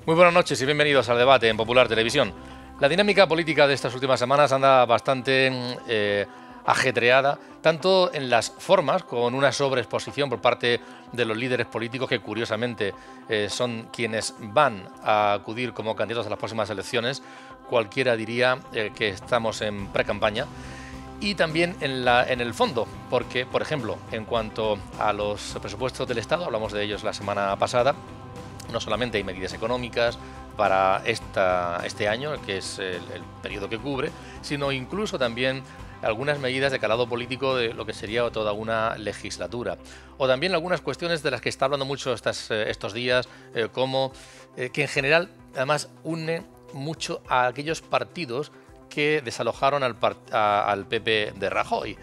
Muy buenas noches y bienvenidos al debate en Popular Televisión. La dinámica política de estas últimas semanas anda bastante ajetreada, tanto en las formas, con una sobreexposición por parte de los líderes políticos que curiosamente son quienes van a acudir como candidatos a las próximas elecciones. Cualquiera diría que estamos en pre-campaña. Y también en el fondo, porque, por ejemplo, en cuanto a los presupuestos del Estado, hablamos de ellos la semana pasada, no solamente hay medidas económicas para este año, que es el periodo que cubre, sino incluso también algunas medidas de calado político de lo que sería toda una legislatura. O también algunas cuestiones de las que está hablando mucho estos días, como que en general además une mucho a aquellos partidos que desalojaron al PP de Rajoy.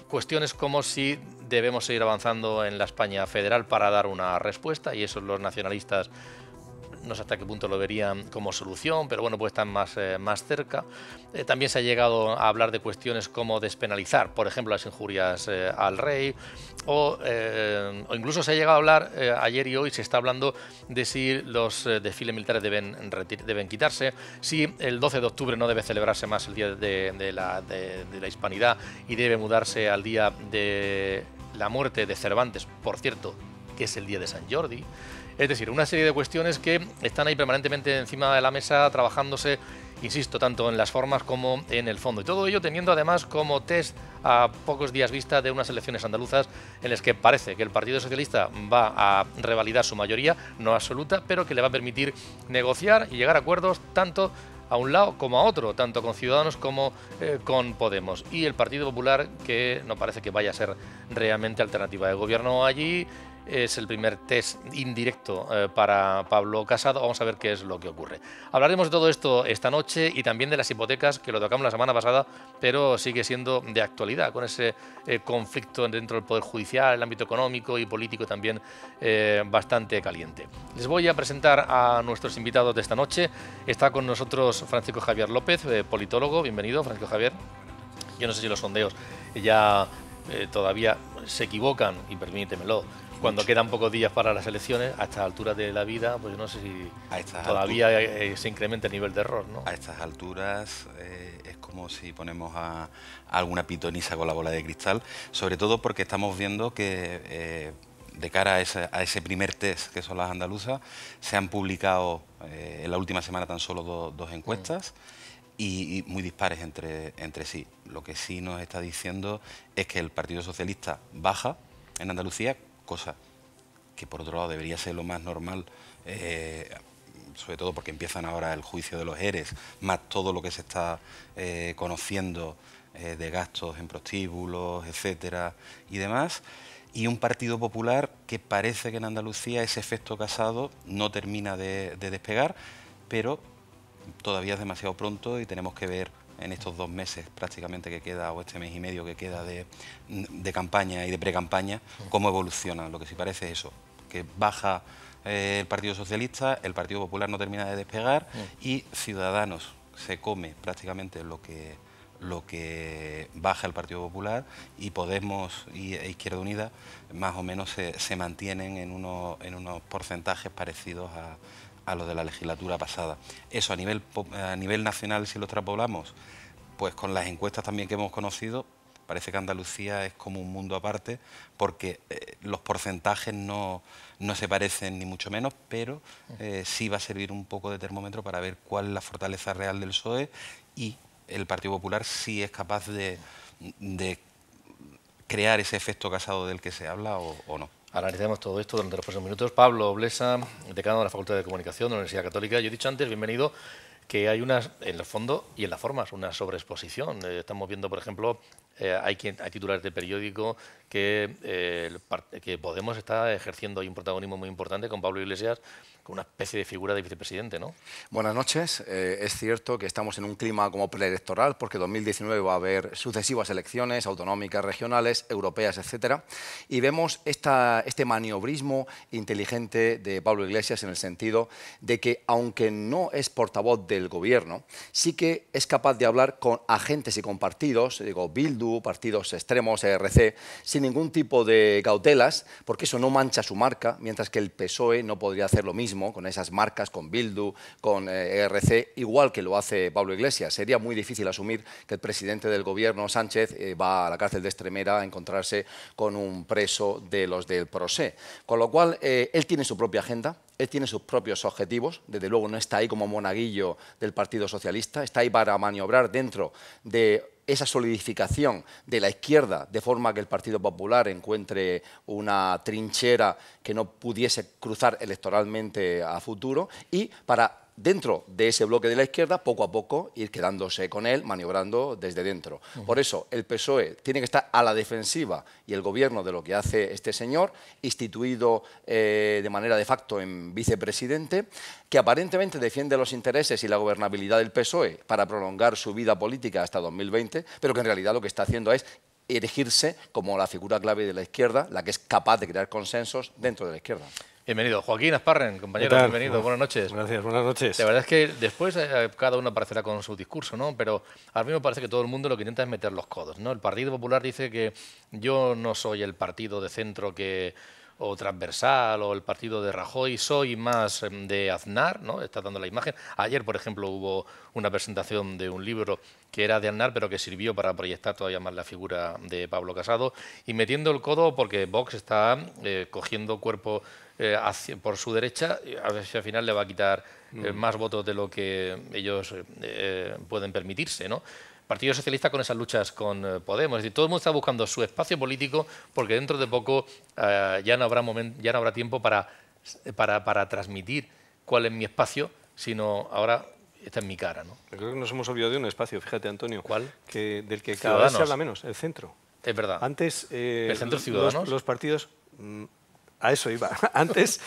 Cuestiones como si debemos seguir avanzando en la España federal para dar una respuesta, y eso los nacionalistas no sé hasta qué punto lo verían como solución, pero bueno, pues están más cerca. También se ha llegado a hablar de cuestiones como despenalizar, por ejemplo, las injurias al rey, o incluso se ha llegado a hablar, ayer y hoy se está hablando de si los desfiles militares deben quitarse, si el 12 de octubre no debe celebrarse más el Día de la Hispanidad y debe mudarse al día de la muerte de Cervantes, por cierto, que es el día de San Jordi. Es decir, una serie de cuestiones que están ahí permanentemente encima de la mesa, trabajándose, insisto, tanto en las formas como en el fondo. Y todo ello teniendo además como test a pocos días vista de unas elecciones andaluzas en las que parece que el Partido Socialista va a revalidar su mayoría, no absoluta, pero que le va a permitir negociar y llegar a acuerdos tanto a un lado como a otro, tanto con Ciudadanos como con Podemos. Y el Partido Popular, que no parece que vaya a ser realmente alternativa de gobierno allí. Es el primer test indirecto para Pablo Casado. Vamos a ver qué es lo que ocurre. Hablaremos de todo esto esta noche y también de las hipotecas, que lo tocamos la semana pasada, pero sigue siendo de actualidad, con ese conflicto dentro del Poder Judicial, el ámbito económico y político también bastante caliente. Les voy a presentar a nuestros invitados de esta noche. Está con nosotros Francisco Javier López, politólogo. Bienvenido, Francisco Javier. Yo no sé si los sondeos ya todavía se equivocan, y permítemelo, cuando quedan pocos días para las elecciones, a estas alturas de la vida, pues no sé si todavía se incrementa el nivel de error, ¿no? A estas alturas es como si ponemos a alguna pitonisa con la bola de cristal, sobre todo porque estamos viendo que de cara a ese primer test que son las andaluzas, se han publicado en la última semana tan solo dos encuestas y muy dispares entre sí. Lo que sí nos está diciendo es que el Partido Socialista baja en Andalucía, cosa que por otro lado debería ser lo más normal, sobre todo porque empiezan ahora el juicio de los ERES, más todo lo que se está conociendo de gastos en prostíbulos, etcétera, y demás. Y un Partido Popular que parece que en Andalucía ese efecto Casado no termina de despegar, pero todavía es demasiado pronto y tenemos que ver en estos 2 meses prácticamente que queda, o este mes y medio que queda de campaña y de pre-campaña, cómo evoluciona. Lo que sí parece es eso, que baja el Partido Socialista, el Partido Popular no termina de despegar y Ciudadanos se come prácticamente lo que baja el Partido Popular, y Podemos e Izquierda Unida más o menos se mantienen en unos porcentajes parecidos a lo de la legislatura pasada. Eso a nivel nacional, si lo extrapolamos, pues con las encuestas también que hemos conocido, parece que Andalucía es como un mundo aparte, porque los porcentajes no se parecen ni mucho menos, pero sí va a servir un poco de termómetro para ver cuál es la fortaleza real del PSOE, y el Partido Popular sí es capaz de crear ese efecto Casado del que se habla o no. Analizaremos todo esto durante los próximos minutos. Pablo Blesa, decano de la Facultad de Comunicación de la Universidad Católica. Yo he dicho antes, bienvenido, que hay en el fondo y en las formas, una sobreexposición. Estamos viendo, por ejemplo, hay titulares de periódico que Podemos está ejerciendo ahí un protagonismo muy importante con Pablo Iglesias, con una especie de figura de vicepresidente, ¿no? Buenas noches. Es cierto que estamos en un clima como preelectoral, porque en 2019 va a haber sucesivas elecciones autonómicas, regionales, europeas, etcétera, y vemos este maniobrismo inteligente de Pablo Iglesias en el sentido de que, aunque no es portavoz del gobierno, sí que es capaz de hablar con agentes y con partidos, digo, Bildu, partidos extremos, ERC, sin ningún tipo de cautelas, porque eso no mancha su marca, mientras que el PSOE no podría hacer lo mismo. nacionalismo, con esas marcas, con Bildu, con ERC, igual que lo hace Pablo Iglesias. Sería muy difícil asumir que el presidente del gobierno, Sánchez, va a la cárcel de Extremera a encontrarse con un preso de los del Procé. Con lo cual, él tiene su propia agenda, él tiene sus propios objetivos, desde luego no está ahí como monaguillo del Partido Socialista, está ahí para maniobrar dentro de esa solidificación de la izquierda, de forma que el Partido Popular encuentre una trinchera que no pudiese cruzar electoralmente a futuro, y para, dentro de ese bloque de la izquierda, poco a poco ir quedándose con él, maniobrando desde dentro. Por eso el PSOE tiene que estar a la defensiva, y el gobierno, de lo que hace este señor, instituido de manera de facto en vicepresidente, que aparentemente defiende los intereses y la gobernabilidad del PSOE para prolongar su vida política hasta 2020, pero que en realidad lo que está haciendo es erigirse como la figura clave de la izquierda, la que es capaz de crear consensos dentro de la izquierda. Bienvenido. Joaquín Asparren, compañero, bienvenido. Buenas noches. Gracias, buenas noches. La verdad es que después cada uno aparecerá con su discurso, ¿no? Pero a mí me parece que todo el mundo lo que intenta es meter los codos, ¿no? El Partido Popular dice que yo no soy el partido de centro o transversal, o el partido de Rajoy, soy más de Aznar, ¿no? Está dando la imagen. Ayer, por ejemplo, hubo una presentación de un libro que era de Aznar, pero que sirvió para proyectar todavía más la figura de Pablo Casado, y metiendo el codo porque Vox está cogiendo cuerpo por su derecha, a ver si al final le va a quitar más votos de lo que ellos pueden permitirse, ¿no? Partido Socialista con esas luchas con Podemos, es decir, todo el mundo está buscando su espacio político, porque dentro de poco ya no habrá tiempo para transmitir cuál es mi espacio, sino ahora está en mi cara, ¿no? Yo creo que nos hemos olvidado de un espacio, fíjate, Antonio. ¿Cuál? Del que cada vez se habla menos, el centro. Es verdad. Antes, ¿El centro Ciudadanos? Los partidos... A eso iba. Antes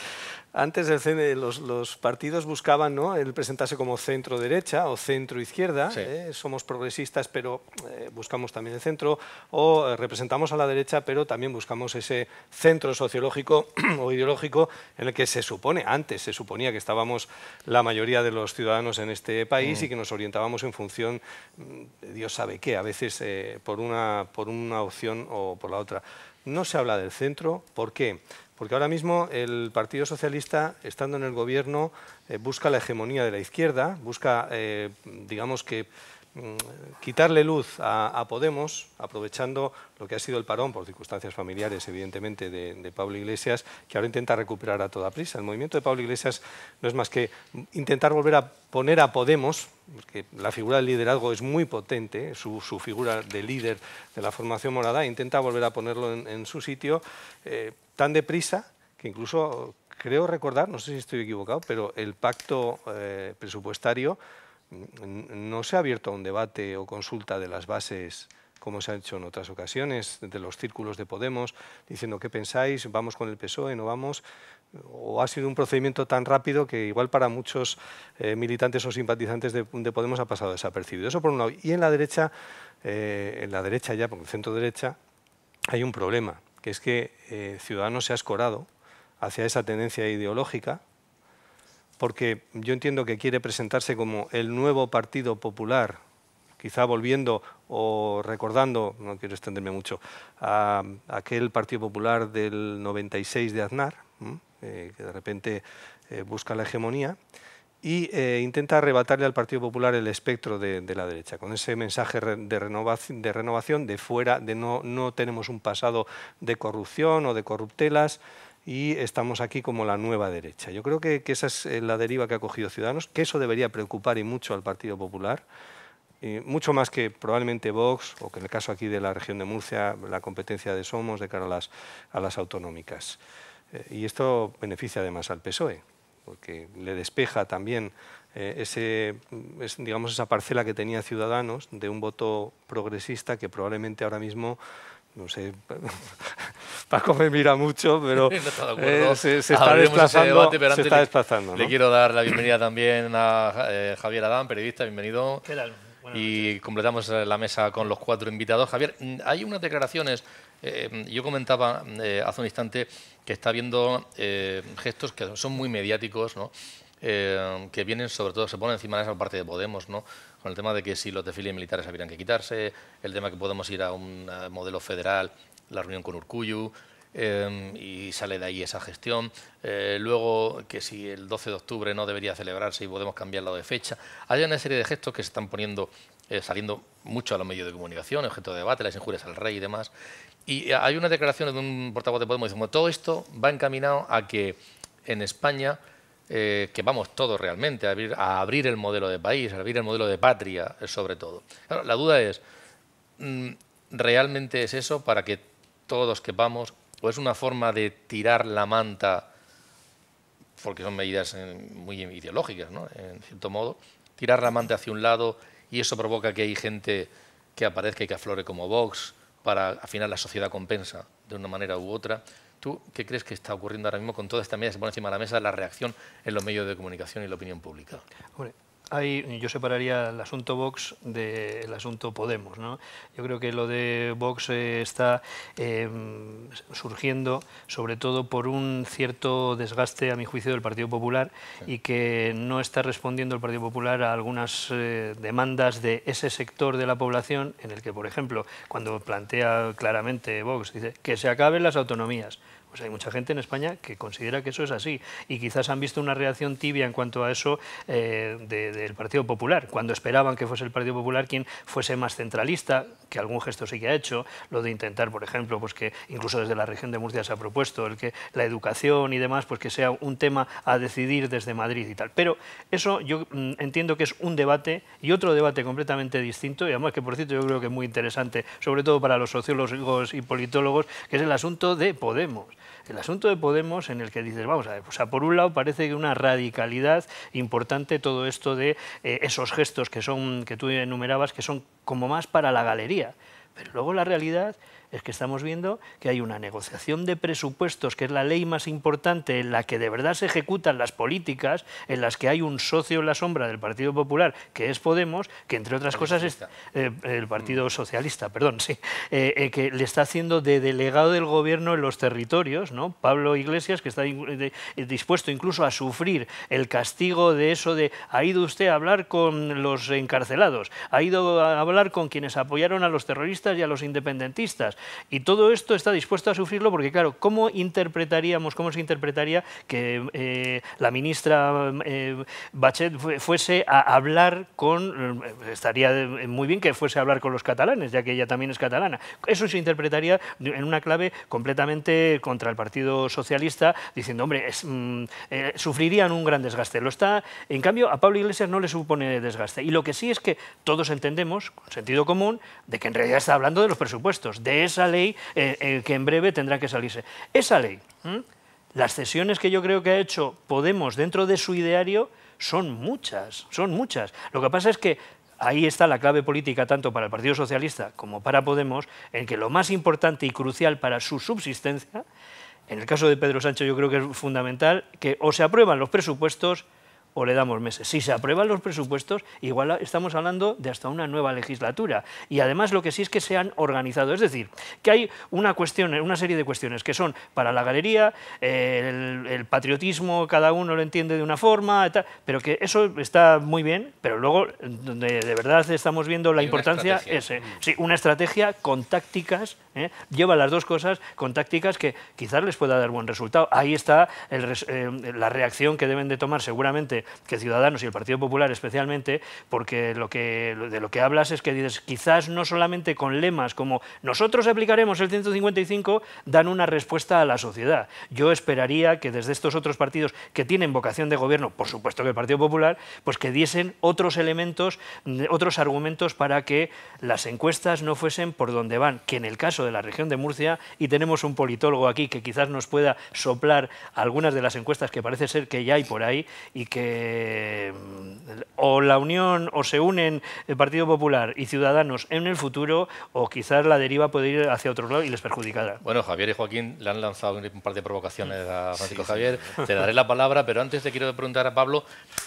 los partidos buscaban, ¿no?, el presentarse como centro-derecha o centro-izquierda. Sí. Somos progresistas, pero buscamos también el centro. O representamos a la derecha, pero también buscamos ese centro sociológico o ideológico en el que antes se suponía que estábamos la mayoría de los ciudadanos en este país y que nos orientábamos en función de Dios sabe qué, a veces por una opción o por la otra. No se habla del centro. ¿Por qué? Porque ahora mismo el Partido Socialista, estando en el gobierno, busca la hegemonía de la izquierda, busca, digamos que, quitarle luz a Podemos, aprovechando lo que ha sido el parón, por circunstancias familiares, evidentemente, de Pablo Iglesias, que ahora intenta recuperar a toda prisa. El movimiento de Pablo Iglesias no es más que intentar volver a poner a Podemos, porque la figura del liderazgo es muy potente, su figura de líder de la formación morada, intenta volver a ponerlo en su sitio, tan deprisa que incluso creo recordar, no sé si estoy equivocado, pero el pacto presupuestario no se ha abierto a un debate o consulta de las bases, como se ha hecho en otras ocasiones, de los círculos de Podemos, diciendo qué pensáis, vamos con el PSOE, no vamos, o ha sido un procedimiento tan rápido que igual para muchos militantes o simpatizantes de Podemos ha pasado desapercibido. Eso por un lado. Y en la derecha ya, porque el centro derecha, hay un problema, que es que Ciudadanos se ha escorado hacia esa tendencia ideológica, porque yo entiendo que quiere presentarse como el nuevo Partido Popular, quizá volviendo o recordando, no quiero extenderme mucho, a aquel Partido Popular del 96 de Aznar, que de repente busca la hegemonía, y intenta arrebatarle al Partido Popular el espectro de la derecha, con ese mensaje de renovación, de fuera, de no tenemos un pasado de corrupción o de corruptelas, y estamos aquí como la nueva derecha. Yo creo que esa es la deriva que ha cogido Ciudadanos, que eso debería preocupar y mucho al Partido Popular, mucho más que probablemente Vox, o que en el caso aquí de la región de Murcia, la competencia de Somos de cara a las autonómicas. Y esto beneficia además al PSOE, porque le despeja también digamos, esa parcela que tenía Ciudadanos de un voto progresista que probablemente ahora mismo, no sé, Paco me mira mucho, pero no está de acuerdo. se está desplazando. ¿No? Le quiero dar la bienvenida también a Javier Adán, periodista, bienvenido. ¿Qué tal? Y completamos la mesa con los 4 invitados. Javier, hay unas declaraciones, yo comentaba hace un instante que está habiendo gestos que son muy mediáticos, ¿no? Que vienen, sobre todo, se ponen encima de esa parte de Podemos, ¿no? Con el tema de que si los desfiles militares habrían que quitarse, el tema que podemos ir a un modelo federal, la reunión con Urkullu, y sale de ahí esa gestión. Luego, que si el 12 de octubre no debería celebrarse y podemos cambiarlo de fecha. Hay una serie de gestos que se están poniendo, saliendo mucho a los medios de comunicación, objeto de debate, las injurias al rey y demás. Y hay unas declaraciones de un portavoz de Podemos diciendo, todo esto va encaminado a que en España, que vamos todos realmente a abrir el modelo de país, a abrir el modelo de patria, sobre todo. Claro, la duda es, ¿realmente es eso para que todos quepamos? ¿O es una forma de tirar la manta, porque son medidas muy ideológicas, ¿no? En cierto modo, tirar la manta hacia un lado y eso provoca que hay gente que aparezca y que aflore como Vox, para al final la sociedad compensa de una manera u otra? ¿Tú qué crees que está ocurriendo ahora mismo con toda esta medida que se pone encima de la mesa, la reacción en los medios de comunicación y la opinión pública? Hombre, yo separaría el asunto Vox del asunto Podemos, ¿no? Yo creo que lo de Vox está surgiendo sobre todo por un cierto desgaste, a mi juicio, del Partido Popular, sí, y que no está respondiendo el Partido Popular a algunas demandas de ese sector de la población en el que, por ejemplo, cuando plantea claramente Vox, dice que se acaben las autonomías. Pues hay mucha gente en España que considera que eso es así y quizás han visto una reacción tibia en cuanto a eso del Partido Popular, cuando esperaban que fuese el Partido Popular quien fuese más centralista, que algún gesto sí que ha hecho, lo de intentar, por ejemplo, pues que incluso desde la región de Murcia se ha propuesto el que la educación y demás, pues que sea un tema a decidir desde Madrid y tal. Pero eso yo entiendo que es un debate y otro debate completamente distinto, y además que, por cierto, yo creo que es muy interesante, sobre todo para los sociólogos y politólogos, que es el asunto de Podemos. El asunto de Podemos, en el que dices, vamos a ver, o sea, por un lado parece que una radicalidad importante todo esto de esos gestos que tú enumerabas, que son como más para la galería, pero luego la realidad es que estamos viendo que hay una negociación de presupuestos, que es la ley más importante en la que de verdad se ejecutan las políticas, en las que hay un socio en la sombra del Partido Popular, que es Podemos, que entre otras cosas es el Partido Socialista, perdón, sí, que le está haciendo de delegado del gobierno en los territorios, ¿no? Pablo Iglesias, que está dispuesto incluso a sufrir el castigo de eso de ha ido usted a hablar con los encarcelados, ha ido a hablar con quienes apoyaron a los terroristas y a los independentistas. Y todo esto está dispuesto a sufrirlo porque, claro, ¿cómo se interpretaría que la ministra Batet fuese a hablar con... estaría muy bien que fuese a hablar con los catalanes, ya que ella también es catalana. Eso se interpretaría en una clave completamente contra el Partido Socialista, diciendo, hombre, sufrirían un gran desgaste. En cambio, a Pablo Iglesias no le supone desgaste. Y lo que sí es que todos entendemos, con sentido común, de que en realidad está hablando de los presupuestos, de esa ley que en breve tendrá que salirse. Esa ley, las cesiones que yo creo que ha hecho Podemos dentro de su ideario son muchas, son muchas. Lo que pasa es que ahí está la clave política tanto para el Partido Socialista como para Podemos, en que lo más importante y crucial para su subsistencia, en el caso de Pedro Sánchez yo creo que es fundamental, que o se aprueban los presupuestos o le damos meses. Si se aprueban los presupuestos, igual estamos hablando de hasta una nueva legislatura. Y además lo que sí es que se han organizado. Es decir, que hay una serie de cuestiones que son para la galería, el patriotismo, cada uno lo entiende de una forma, pero que eso está muy bien, pero luego donde de verdad estamos viendo la importancia es una estrategia con tácticas, lleva las dos cosas con tácticas que quizás les pueda dar buen resultado. Ahí está la reacción que deben de tomar seguramente que Ciudadanos y el Partido Popular especialmente, porque de lo que hablas es que dices, quizás no solamente con lemas como nosotros aplicaremos el 155 dan una respuesta a la sociedad. Yo esperaría que desde estos otros partidos que tienen vocación de gobierno, por supuesto que el Partido Popular, pues que diesen otros elementos, otros argumentos para que las encuestas no fuesen por donde van, que en el caso de la región de Murcia, y tenemos un politólogo aquí que quizás nos pueda soplar algunas de las encuestas que parece ser que ya hay por ahí y que o la unión o se unen el Partido Popular y Ciudadanos en el futuro o quizás la deriva puede ir hacia otro lado y les perjudicará. Bueno, Javier y Joaquín le han lanzado un par de provocaciones a Francisco Javier. Te daré la palabra, pero antes te quiero preguntar a Pablo,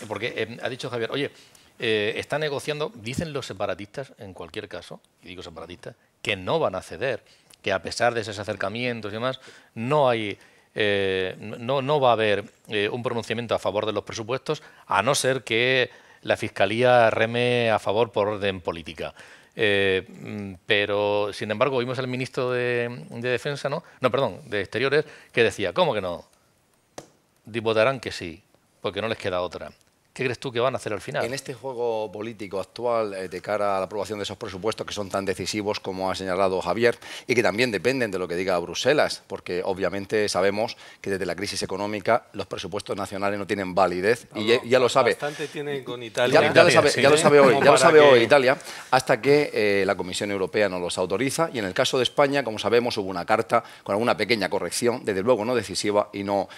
porque ha dicho Javier, oye, está negociando, dicen los separatistas, en cualquier caso, y digo separatistas, que no van a ceder, que a pesar de esos acercamientos y demás, no hay... no va a haber un pronunciamiento a favor de los presupuestos, a no ser que la Fiscalía reme a favor por orden política. Pero, sin embargo, vimos al ministro de Defensa, de Exteriores, que decía, ¿cómo que no? Votarán que sí, porque no les queda otra. ¿Qué crees tú que van a hacer al final? En este juego político actual, de cara a la aprobación de esos presupuestos que son tan decisivos como ha señalado Javier y que también dependen de lo que diga Bruselas, porque obviamente sabemos que desde la crisis económica los presupuestos nacionales no tienen validez y ya lo sabe. Bastante tienen con Italia. Ya lo sabe hoy Italia, hasta que la Comisión Europea no los autoriza, y en el caso de España, como sabemos, hubo una carta con alguna pequeña corrección, desde luego no decisiva y no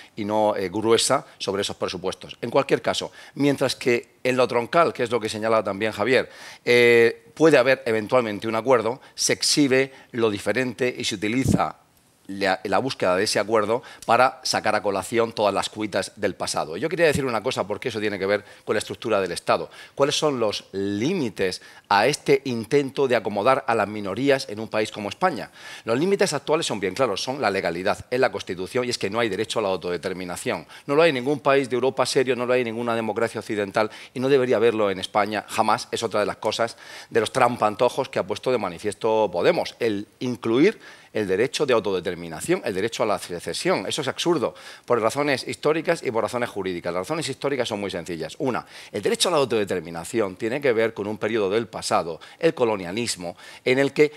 gruesa, sobre esos presupuestos. En cualquier caso, mientras que en lo troncal, que es lo que señala también Javier, puede haber eventualmente un acuerdo, se exhibe lo diferente y se utiliza la búsqueda de ese acuerdo para sacar a colación todas las cuitas del pasado. Yo quería decir una cosa, porque eso tiene que ver con la estructura del Estado. ¿Cuáles son los límites a este intento de acomodar a las minorías en un país como España? Los límites actuales son bien claros, son la legalidad, es la Constitución, y es que no hay derecho a la autodeterminación. No lo hay en ningún país de Europa serio, no lo hay en ninguna democracia occidental, y no debería haberlo en España jamás. Es otra de las cosas, de los trampantojos que ha puesto de manifiesto Podemos, el incluir el derecho de autodeterminación, el derecho a la secesión. Eso es absurdo, por razones históricas y por razones jurídicas. Las razones históricas son muy sencillas. Una, el derecho a la autodeterminación tiene que ver con un periodo del pasado, el colonialismo, en el que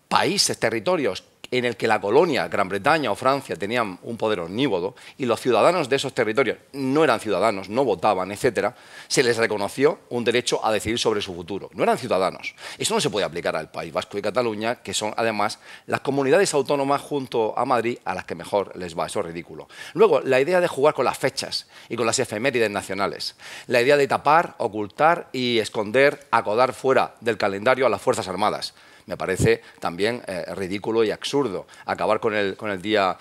países, territorios, en el que la colonia, Gran Bretaña o Francia, tenían un poder omnívodo y los ciudadanos de esos territorios no eran ciudadanos, no votaban, etcétera, se les reconoció un derecho a decidir sobre su futuro. No eran ciudadanos. Eso no se puede aplicar al País Vasco y Cataluña, que son además las comunidades autónomas junto a Madrid a las que mejor les va. Eso es ridículo. Luego, la idea de jugar con las fechas y con las efemérides nacionales. La idea de tapar, ocultar y esconder, acodar fuera del calendario a las Fuerzas Armadas. Me parece también ridículo y absurdo. Acabar con el Día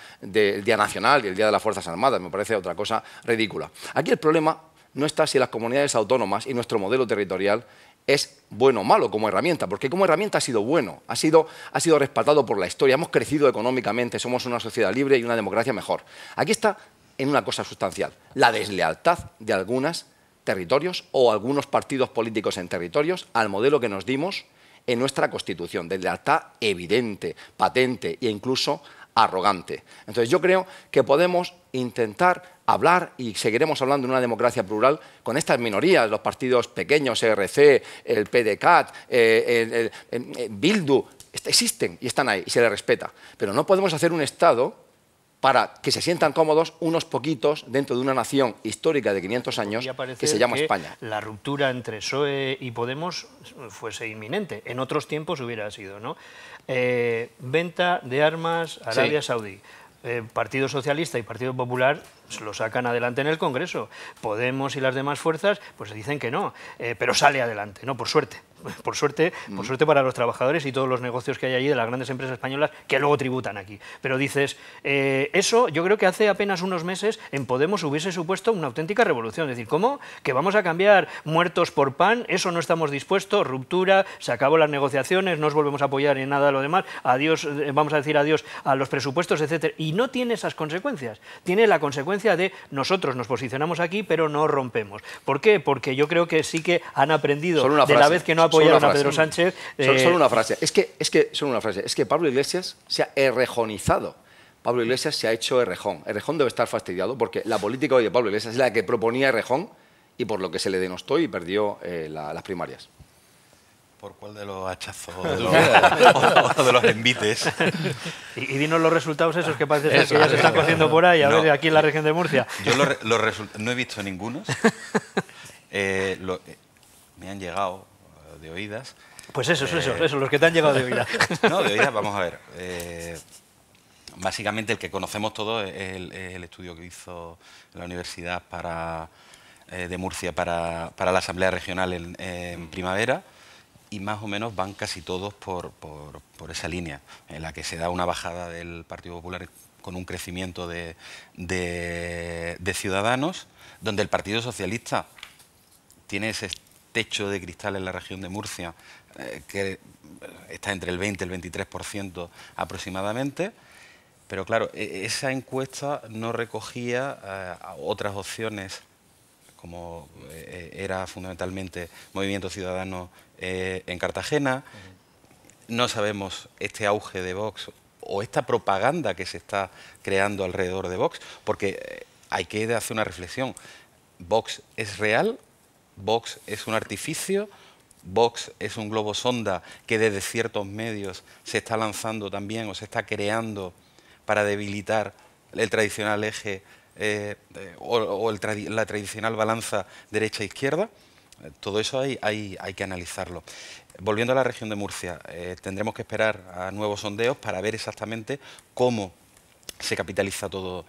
Nacional y el Día de las Fuerzas Armadas me parece otra cosa ridícula. Aquí el problema no está si las comunidades autónomas y nuestro modelo territorial es bueno o malo como herramienta, porque como herramienta ha sido bueno, ha sido respaldado por la historia, hemos crecido económicamente, somos una sociedad libre y una democracia mejor. Aquí está en una cosa sustancial, la deslealtad de algunos territorios o algunos partidos políticos en territorios al modelo que nos dimos en nuestra Constitución, de lealtad evidente, patente e incluso arrogante. Entonces yo creo que podemos intentar hablar, y seguiremos hablando, de una democracia plural con estas minorías, los partidos pequeños, ERC, el PDCAT, Bildu, existen y están ahí y se les respeta. Pero no podemos hacer un Estado para que se sientan cómodos unos poquitos dentro de una nación histórica de 500 años que se llama España. La ruptura entre PSOE y Podemos fuese inminente. En otros tiempos hubiera sido, ¿no? Venta de armas a Arabia Saudí. Partido Socialista y Partido Popular lo sacan adelante en el Congreso. Podemos y las demás fuerzas pues dicen que no, pero sale adelante, ¿no? Por suerte. Por suerte para los trabajadores y todos los negocios que hay allí de las grandes empresas españolas que luego tributan aquí. Pero dices, eso yo creo que hace apenas unos meses en Podemos hubiese supuesto una auténtica revolución. Es decir, ¿cómo? ¿Que vamos a cambiar muertos por pan? Eso no estamos dispuestos, ruptura, se acabó las negociaciones, no os volvemos a apoyar en nada de lo demás, adiós, vamos a decir adiós a los presupuestos, etcétera. Y no tiene esas consecuencias. Tiene la consecuencia de nosotros nos posicionamos aquí, pero no rompemos. ¿Por qué? Porque yo creo que sí que han aprendido de la vez que no apoyaron a Pedro Sánchez. Solo una frase. Es que Pablo Iglesias se ha errejonizado. Pablo Iglesias se ha hecho Errejón. Errejón debe estar fastidiado porque la política hoy de Pablo Iglesias es la que proponía Errejón y por lo que se le denostó y perdió las primarias. ¿Por cuál de los hachazos o de los envites? Y dinos los resultados esos que parece ser que ya se están cociendo por ahí, a ver, aquí en la región de Murcia. Yo no he visto ninguno. Me han llegado de oídas. Pues eso, los que te han llegado de oídas. No, de oídas, vamos a ver. Básicamente el que conocemos todos es el estudio que hizo la Universidad de Murcia para la Asamblea Regional en primavera, y más o menos van casi todos por esa línea, en la que se da una bajada del Partido Popular con un crecimiento de ciudadanos, donde el Partido Socialista tiene ese techo de cristal en la región de Murcia, que está entre el 20 y el 23% aproximadamente, pero claro, esa encuesta no recogía otras opciones, como era fundamentalmente Movimiento Ciudadano en Cartagena, no sabemos este auge de Vox o esta propaganda que se está creando alrededor de Vox, porque hay que hacer una reflexión. ¿Vox es real? ¿Vox es un artificio? ¿Vox es un globo sonda que desde ciertos medios se está lanzando también o se está creando para debilitar el tradicional eje la tradicional balanza derecha-izquierda? Todo eso hay que analizarlo. Volviendo a la región de Murcia, tendremos que esperar a nuevos sondeos para ver exactamente cómo se capitaliza todo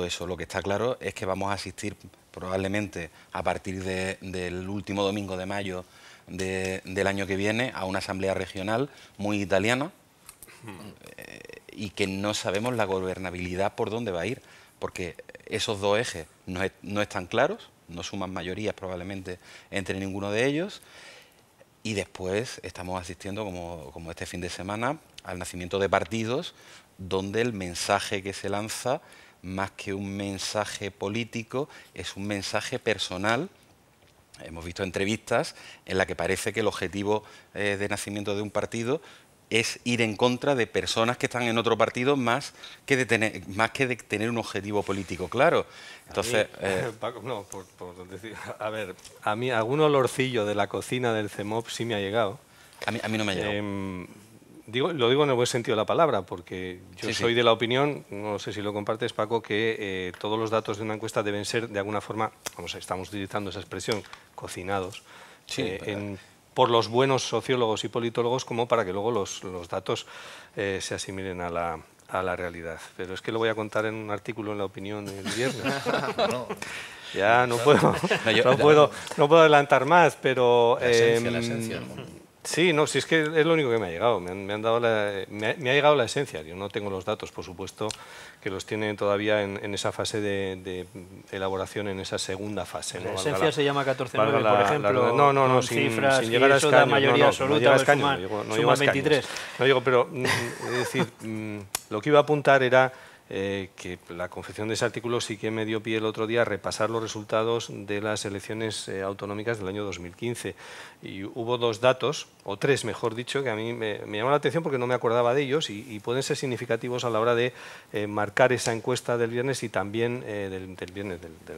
eso. Lo que está claro es que vamos a asistir probablemente a partir del último domingo de mayo del año que viene a una asamblea regional muy italiana y que no sabemos la gobernabilidad por dónde va a ir, porque esos dos ejes no están claros, no suman mayorías probablemente entre ninguno de ellos, y después estamos asistiendo, como este fin de semana, al nacimiento de partidos donde el mensaje que se lanza, más que un mensaje político, es un mensaje personal. Hemos visto entrevistas en las que parece que el objetivo de nacimiento de un partido es ir en contra de personas que están en otro partido más que de tener un objetivo político claro. Entonces, Paco, no, por decir, a ver, a mí algún olorcillo de la cocina del CEMOP sí me ha llegado. a mí no me ha llegado. Lo digo en el buen sentido de la palabra, porque yo Sí, soy sí. de la opinión, no sé si lo compartes, Paco, que todos los datos de una encuesta deben ser, de alguna forma, estamos utilizando esa expresión, cocinados, Sí, por los buenos sociólogos y politólogos, como para que luego los datos se asimilen a la realidad. Pero es que lo voy a contar en un artículo en La Opinión el viernes. No, Ya no puedo, No, no puedo adelantar más, pero... la esencia. Sí, no, si es que es lo único que me ha llegado. Me ha llegado la esencia. Yo no tengo los datos, por supuesto, que los tienen todavía en esa fase de elaboración, en esa segunda fase. La ¿no? esencia se llama 14-9, valga por ejemplo, no, con sin cifras, llegar a y eso da escaños. mayoría no absoluta, llega a o escaños, suman, no llego a suman escaños. 23. No digo, pero es decir, lo que iba a apuntar era que la confección de ese artículo sí que me dio pie el otro día a repasar los resultados de las elecciones autonómicas del año 2015. Y hubo dos datos, o tres mejor dicho, que a mí me llamó la atención porque no me acordaba de ellos y pueden ser significativos a la hora de marcar esa encuesta del viernes y también del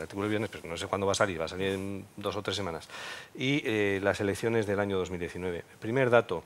artículo del viernes, pero no sé cuándo va a salir en 2 o 3 semanas. Y las elecciones del año 2019. Primer dato,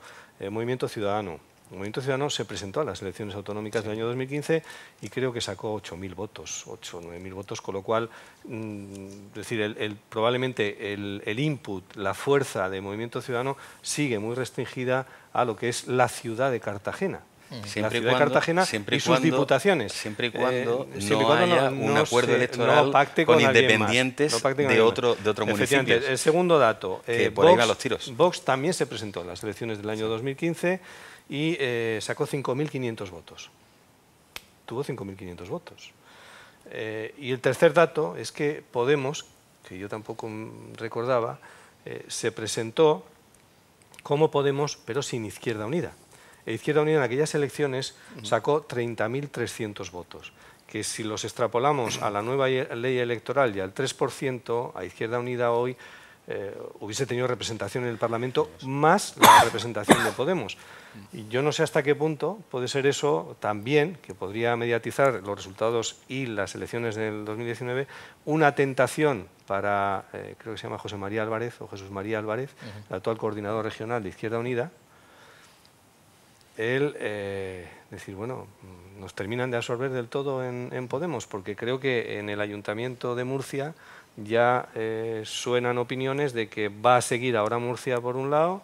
Movimiento Ciudadano. El Movimiento Ciudadano se presentó a las elecciones autonómicas del año 2015 y creo que sacó 8.000 votos, 8 o 9.000 votos, con lo cual, es decir, probablemente el input, la fuerza de Movimiento Ciudadano sigue muy restringida a lo que es la ciudad de Cartagena. La ciudad de Cartagena y sus diputaciones. Siempre y cuando no haya un acuerdo electoral con independientes de otro municipio. El segundo dato, que por ahí van los tiros. Vox también se presentó en las elecciones del año 2015 y sacó 5.500 votos. Tuvo 5.500 votos. Y el tercer dato es que Podemos, que yo tampoco recordaba, se presentó como Podemos, pero sin Izquierda Unida. Izquierda Unida en aquellas elecciones sacó 30.300 votos, que si los extrapolamos a la nueva ley electoral y al 3%, a Izquierda Unida hoy hubiese tenido representación en el Parlamento más la representación de Podemos. Y yo no sé hasta qué punto puede ser eso también, que podría mediatizar los resultados y las elecciones del 2019, una tentación para, creo que se llama José María Álvarez o Jesús María Álvarez, el actual coordinador regional de Izquierda Unida, él decir, bueno, nos terminan de absorber del todo en Podemos, porque creo que en el Ayuntamiento de Murcia ya suenan opiniones de que va a seguir ahora Murcia por un lado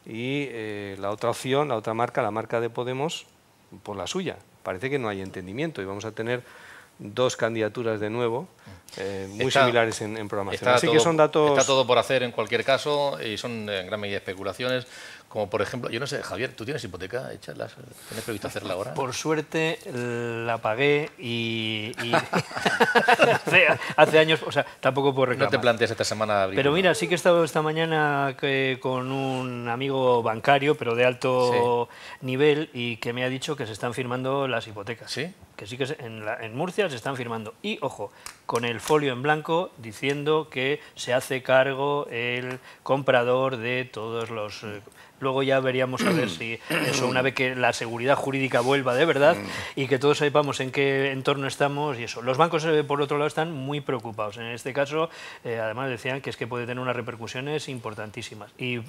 y la otra opción, la otra marca, la marca de Podemos, por la suya. Parece que no hay entendimiento y vamos a tener dos candidaturas de nuevo muy similares en programación. Así que son datos... Está todo por hacer en cualquier caso y son en gran medida especulaciones. Como por ejemplo, yo no sé, Javier, ¿tú tienes hipoteca hecha? ¿Tienes previsto hacerla ahora? Por suerte la pagué y hace años, o sea, tampoco puedo reclamar. No te plantees esta semana abrir. Pero mira, sí que he estado esta mañana con un amigo bancario, pero de alto nivel, y que me ha dicho que se están firmando las hipotecas. ¿Sí? Que sí que en Murcia se están firmando. Y, ojo, con el folio en blanco diciendo que se hace cargo el comprador de todos los Luego ya veríamos a ver si eso, una vez que la seguridad jurídica vuelva de verdad y que todos sepamos en qué entorno estamos y eso. Los bancos, por otro lado, están muy preocupados. En este caso, además decían que es que puede tener unas repercusiones importantísimas. Y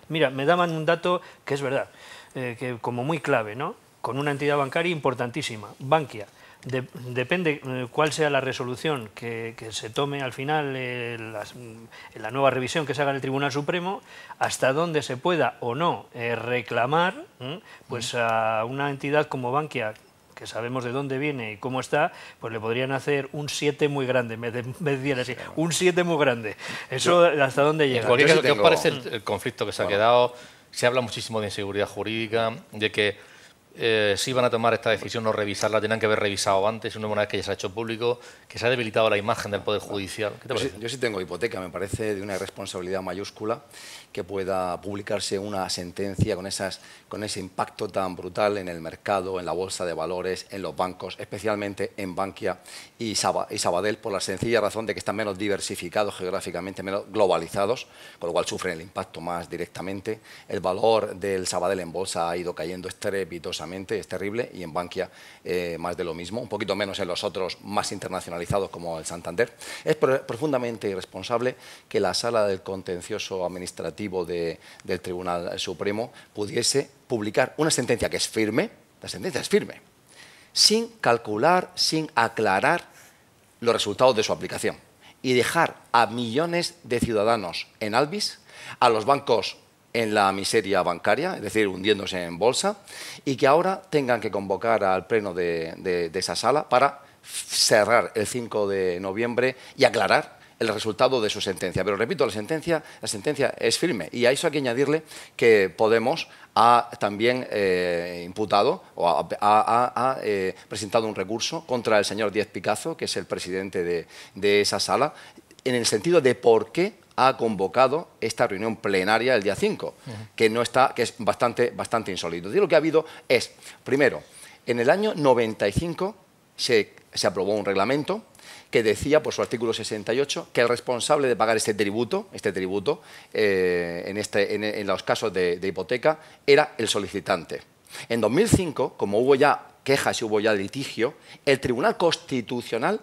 mira, me daban un dato que es verdad, que como muy clave, ¿no? Con una entidad bancaria importantísima, Bankia. Depende cuál sea la resolución que se tome al final en la nueva revisión que se haga en el Tribunal Supremo, hasta dónde se pueda o no reclamar pues a una entidad como Bankia, que sabemos de dónde viene y cómo está, pues le podrían hacer un 7 muy grande, me decían así, un 7 muy grande. Eso hasta dónde llega. ¿Qué os parece el conflicto que se ha quedado? Se habla muchísimo de inseguridad jurídica, de que si iban a tomar esta decisión, no revisarla, tenían que haber revisado antes, una vez que ya se ha hecho público, que se ha debilitado la imagen del Poder Judicial. ¿Qué te parece? Yo sí tengo hipoteca, me parece de una irresponsabilidad mayúscula que pueda publicarse una sentencia con ese impacto tan brutal en el mercado, en la bolsa de valores, en los bancos, especialmente en Bankia y Sabadell, por la sencilla razón de que están menos diversificados geográficamente, menos globalizados, con lo cual sufren el impacto más directamente. El valor del Sabadell en bolsa ha ido cayendo estrepitosamente, es terrible, y en Bankia más de lo mismo, un poquito menos en los otros más internacionalizados como el Santander. Es profundamente irresponsable que la Sala del Contencioso Administrativo del Tribunal Supremo pudiese publicar una sentencia que es firme, la sentencia es firme, sin calcular, sin aclarar los resultados de su aplicación y dejar a millones de ciudadanos en albis, a los bancos en la miseria bancaria, es decir, hundiéndose en bolsa, y que ahora tengan que convocar al pleno de esa sala para cerrar el 5 de noviembre y aclarar el resultado de su sentencia. Pero repito, la sentencia es firme, y a eso hay que añadirle que Podemos ha también imputado o ha presentado un recurso contra el señor Díez Picazo, que es el presidente de esa sala, en el sentido de por qué ha convocado esta reunión plenaria el día 5, que es bastante insólito. Y lo que ha habido es, primero, en el año 95 se aprobó un reglamento que decía, por su artículo 68, que el responsable de pagar este tributo en los casos de hipoteca era el solicitante. En 2005, como hubo ya quejas y hubo ya litigio, el Tribunal Constitucional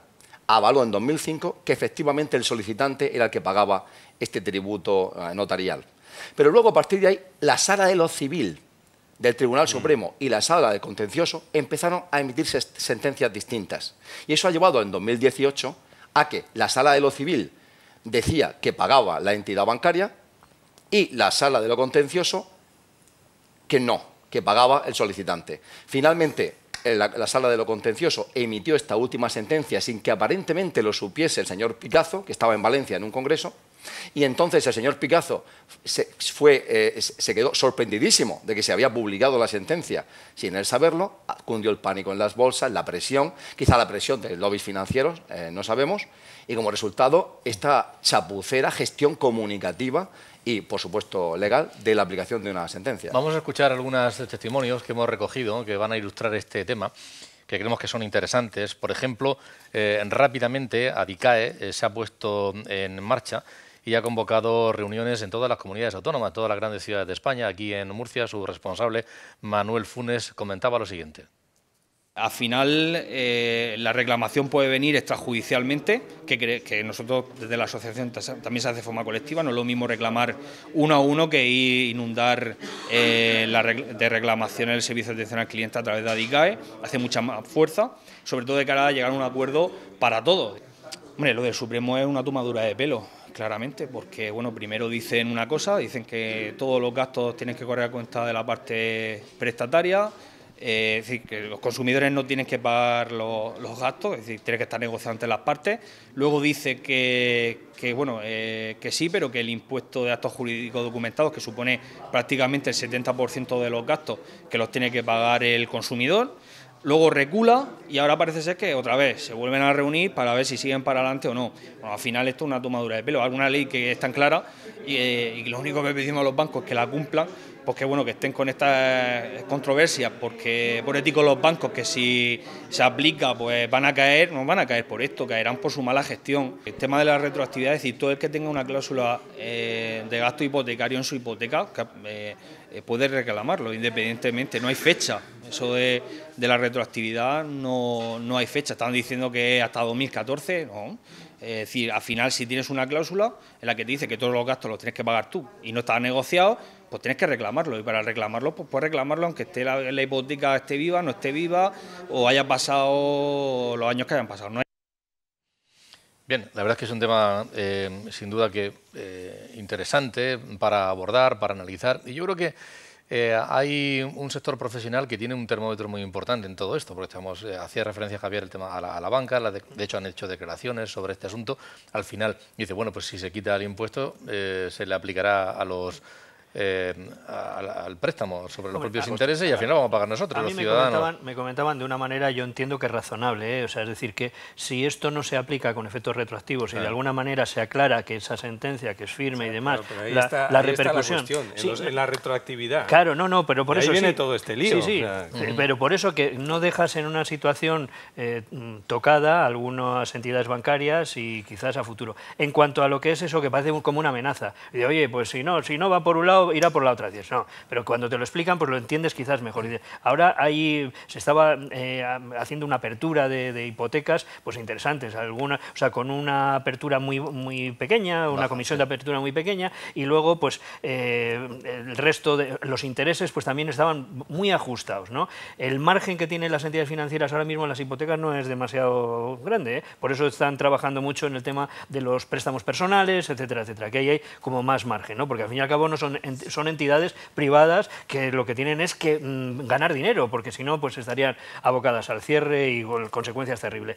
avaló en 2005 que efectivamente el solicitante era el que pagaba este tributo notarial. Pero luego, a partir de ahí, la Sala de lo Civil del Tribunal Supremo y la Sala de Contencioso empezaron a emitirse sentencias distintas. Y eso ha llevado en 2018 a que la Sala de lo Civil decía que pagaba la entidad bancaria y la Sala de lo Contencioso que no, que pagaba el solicitante. Finalmente, la Sala de lo Contencioso emitió esta última sentencia sin que aparentemente lo supiese el señor Picazo, que estaba en Valencia en un congreso, y entonces el señor Picazo se quedó sorprendidísimo de que se había publicado la sentencia. Sin él saberlo, cundió el pánico en las bolsas, la presión, quizá la presión de lobbies financieros, no sabemos, y como resultado esta chapucera gestión comunicativa y, por supuesto, legal de la aplicación de una sentencia. Vamos a escuchar algunos testimonios que hemos recogido que van a ilustrar este tema, que creemos que son interesantes. Por ejemplo, rápidamente Adicae se ha puesto en marcha y ha convocado reuniones en todas las comunidades autónomas, todas las grandes ciudades de España. Aquí en Murcia, su responsable, Manuel Funes, comentaba lo siguiente. Al final, la reclamación puede venir extrajudicialmente, que nosotros desde la asociación también se hace de forma colectiva. No es lo mismo reclamar uno a uno que inundar de reclamaciones el servicio de atención al cliente a través de Adicae. Hace mucha más fuerza, sobre todo de cara a llegar a un acuerdo para todos. Hombre, lo del Supremo es una tomadura de pelo, claramente, porque bueno, primero dicen una cosa, dicen que todos los gastos tienen que correr a cuenta de la parte prestataria. Es decir, que los consumidores no tienen que pagar los gastos, es decir, tiene que estar negociado entre las partes. Luego dice que sí, pero que el impuesto de actos jurídicos documentados, que supone prácticamente el 70% de los gastos, que los tiene que pagar el consumidor. luego recula y ahora parece ser que otra vez se vuelven a reunir para ver si siguen para adelante o no. Bueno, al final esto es una tomadura de pelo, alguna ley que es tan clara y lo único que pedimos a los bancos es que la cumplan, pues que bueno, que estén con estas controversias porque por ético los bancos, que si se aplica pues van a caer, no van a caer por esto, caerán por su mala gestión. El tema de la retroactividad, es decir, todo el que tenga una cláusula de gasto hipotecario en su hipoteca puede reclamarlo independientemente, no hay fecha. Eso de la retroactividad no hay fecha, están diciendo que hasta 2014, no. Es decir, al final si tienes una cláusula en la que te dice que todos los gastos los tienes que pagar tú y no está negociado, pues tienes que reclamarlo, y para reclamarlo pues puedes reclamarlo aunque esté la hipoteca esté viva, no esté viva o haya pasado los años que hayan pasado. Bien, la verdad es que es un tema sin duda que interesante para abordar, para analizar, y yo creo que hay un sector profesional que tiene un termómetro muy importante en todo esto, porque hacía referencia Javier el tema a la banca, de hecho han hecho declaraciones sobre este asunto. Al final dice, bueno, pues si se quita el impuesto se le aplicará a los al préstamo sobre los propios intereses y al final vamos a pagar nosotros, los ciudadanos. Me comentaban de una manera, yo entiendo que es razonable, o sea, es decir, que si esto no se aplica con efectos retroactivos y de alguna manera se aclara que esa sentencia, que es firme y demás, la repercusión... en la retroactividad. Claro, pero por eso viene todo este lío. Sí, pero por eso que no dejas en una situación tocada a algunas entidades bancarias y quizás a futuro. En cuanto a lo que es eso, que parece como una amenaza, y de, oye, pues si no va por un lado, irá por la otra. Dices, no, pero cuando te lo explican, pues lo entiendes quizás mejor. Ahora se estaba haciendo una apertura de hipotecas, pues interesantes, con una apertura muy pequeña, una comisión de apertura muy pequeña, y luego, pues el resto de los intereses, pues también estaban muy ajustados, ¿no? El margen que tienen las entidades financieras ahora mismo en las hipotecas no es demasiado grande, ¿eh? Por eso están trabajando mucho en el tema de los préstamos personales, etcétera, etcétera, que ahí hay como más margen, ¿no? Porque al fin y al cabo no son entidades privadas que lo que tienen es que ganar dinero, porque si no, pues estarían abocadas al cierre y con consecuencias terribles.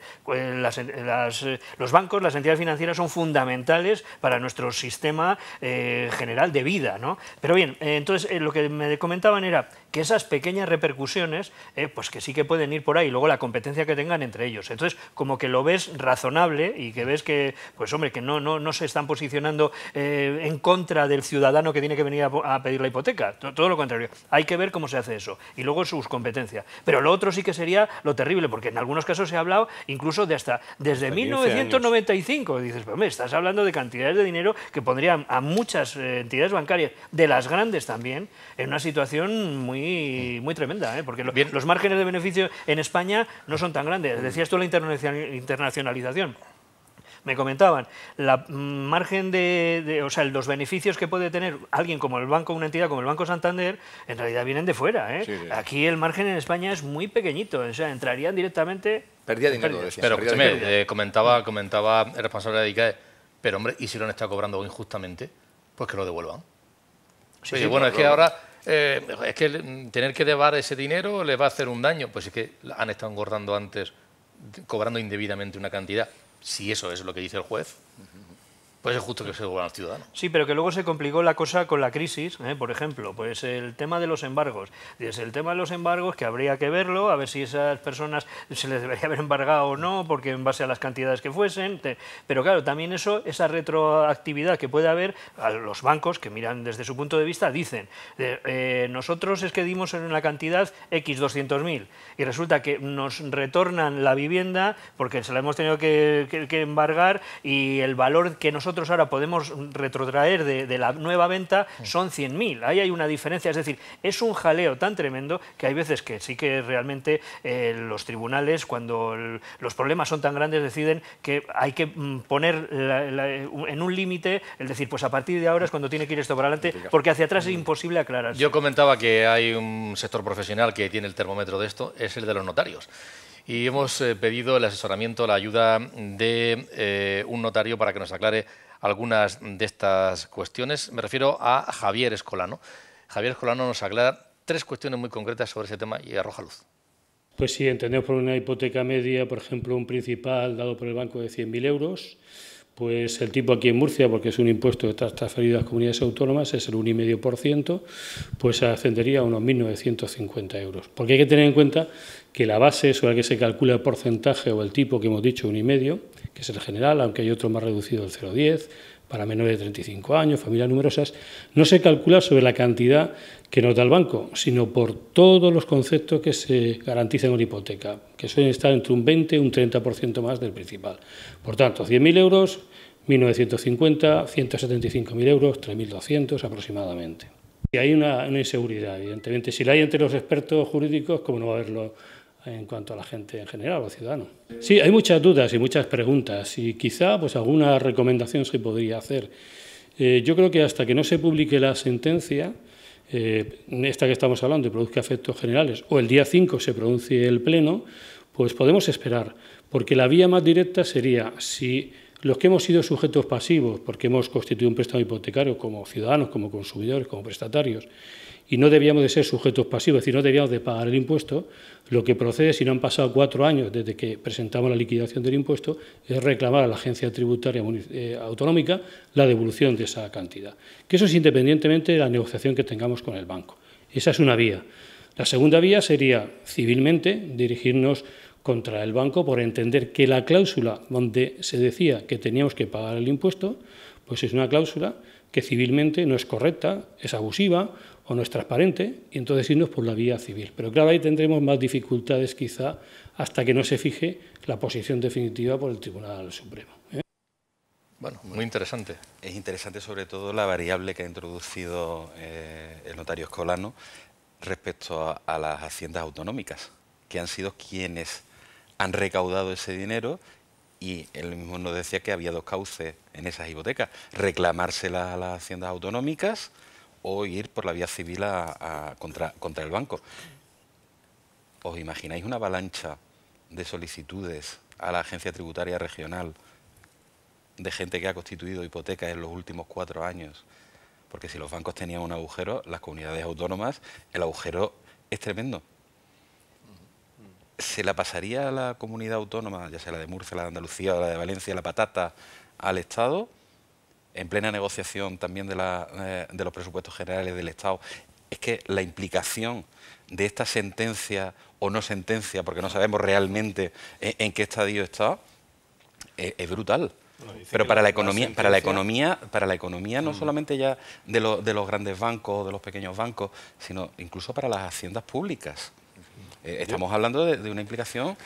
Los bancos, las entidades financieras son fundamentales para nuestro sistema general de vida, ¿no? Pero bien, entonces lo que me comentaban era que esas pequeñas repercusiones, pues que sí que pueden ir por ahí, y luego la competencia que tengan entre ellos. Entonces, como que lo ves razonable y que ves que, pues hombre, que no se están posicionando en contra del ciudadano que tiene que venir a pedir la hipoteca, todo lo contrario. Hay que ver cómo se hace eso y luego sus competencias. Pero lo otro sí que sería lo terrible, porque en algunos casos se ha hablado incluso de desde 1995. Dices, pues hombre, estás hablando de cantidades de dinero que pondrían a muchas entidades bancarias, de las grandes también, en una situación muy tremenda, porque los márgenes de beneficio en España no son tan grandes. Decías tú la internacionalización. Me comentaban, la margen o sea, los beneficios que puede tener alguien como el banco, una entidad como el Banco Santander, en realidad vienen de fuera, ¿eh? Sí. Aquí el margen en España es muy pequeñito, o sea, entrarían directamente... Perdía dinero, decía. Pero escúchame, comentaba el responsable de ICAE, pero hombre, ¿y si lo han estado cobrando injustamente? Pues que lo devuelvan. Sí, oye, bueno, es que ahora... es que tener que devar ese dinero les va a hacer un daño. Pues es que han estado engordando antes, cobrando indebidamente una cantidad. Si eso es lo que dice el juez, pues es justo que se devuelvan al ciudadano. Sí, pero que luego se complicó la cosa con la crisis, por ejemplo, pues el tema de los embargos. El tema de los embargos, que habría que verlo, a ver si esas personas se les debería haber embargado o no, porque en base a las cantidades que fuesen. Pero claro, también esa retroactividad que puede haber, a los bancos que miran desde su punto de vista, dicen, nosotros es que dimos en una cantidad X 200.000 y resulta que nos retornan la vivienda porque se la hemos tenido que embargar y el valor que nosotros ahora podemos retrotraer de la nueva venta son 100.000. Ahí hay una diferencia, es decir, es un jaleo tan tremendo que hay veces que sí que realmente los tribunales, cuando los problemas son tan grandes, deciden que hay que poner en un límite, es decir, pues a partir de ahora es cuando tiene que ir esto para adelante, porque hacia atrás es imposible aclararse. Yo comentaba que hay un sector profesional que tiene el termómetro de esto, es el de los notarios. Y hemos pedido el asesoramiento, la ayuda de un notario para que nos aclare algunas de estas cuestiones. Me refiero a Javier Escolano. Javier Escolano nos aclara 3 cuestiones muy concretas sobre ese tema y arroja luz. Pues sí, entendemos por una hipoteca media, por ejemplo, un principal dado por el banco de 100.000 euros, pues el tipo aquí en Murcia, porque es un impuesto que está transferido a las comunidades autónomas, es el 1,5%, pues ascendería a unos 1.950 euros. Porque hay que tener en cuenta que la base sobre la que se calcula el porcentaje o el tipo que hemos dicho, 1,5, que es el general, aunque hay otro más reducido, el 0,10, para menores de 35 años, familias numerosas, no se calcula sobre la cantidad que nos da el banco, sino por todos los conceptos que se garantizan en una hipoteca, que suelen estar entre un 20 y un 30% más del principal. Por tanto, 100.000 euros, 1.950, 175.000 euros, 3.200 aproximadamente. Y hay una inseguridad, evidentemente. Si la hay entre los expertos jurídicos, ¿cómo no va a haberlo en cuanto a la gente en general, los ciudadanos? Sí, hay muchas dudas y muchas preguntas y quizá pues alguna recomendación se podría hacer. Yo creo que hasta que no se publique la sentencia, esta que estamos hablando y produzca efectos generales, o el día 5 se pronuncie el Pleno, pues podemos esperar, porque la vía más directa sería si los que hemos sido sujetos pasivos, porque hemos constituido un préstamo hipotecario como ciudadanos, como consumidores, como prestatarios, y no debíamos de ser sujetos pasivos, es decir, no debíamos de pagar el impuesto, lo que procede, si no han pasado 4 años desde que presentamos la liquidación del impuesto, es reclamar a la agencia tributaria autonómica la devolución de esa cantidad. Que eso es independientemente de la negociación que tengamos con el banco. Esa es una vía. La segunda vía sería, civilmente, dirigirnos contra el banco por entender que la cláusula donde se decía que teníamos que pagar el impuesto, pues es una cláusula que civilmente no es correcta, es abusiva o no es transparente, y entonces irnos por la vía civil. Pero claro, ahí tendremos más dificultades quizá hasta que no se fije la posición definitiva por el Tribunal Supremo. Bueno, muy interesante. Es interesante sobre todo la variable que ha introducido el notario Escolano respecto a las haciendas autonómicas, que han sido quienes han recaudado ese dinero, y él mismo nos decía que había 2 cauces en esas hipotecas: reclamársela a las haciendas autonómicas o ir por la vía civil contra el banco. ¿Os imagináis una avalancha de solicitudes a la agencia tributaria regional de gente que ha constituido hipotecas en los últimos 4 años? Porque si los bancos tenían un agujero, las comunidades autónomas, el agujero es tremendo. ¿Se la pasaría a la comunidad autónoma, ya sea la de Murcia, la de Andalucía o la de Valencia, la patata al Estado, en plena negociación también de los presupuestos generales del Estado? Es que la implicación de esta sentencia o no sentencia, porque no sabemos realmente en qué estadio está, es brutal. Pero para la economía no solamente ya de los grandes bancos, de los pequeños bancos, sino incluso para las haciendas públicas. Estamos hablando de una implicación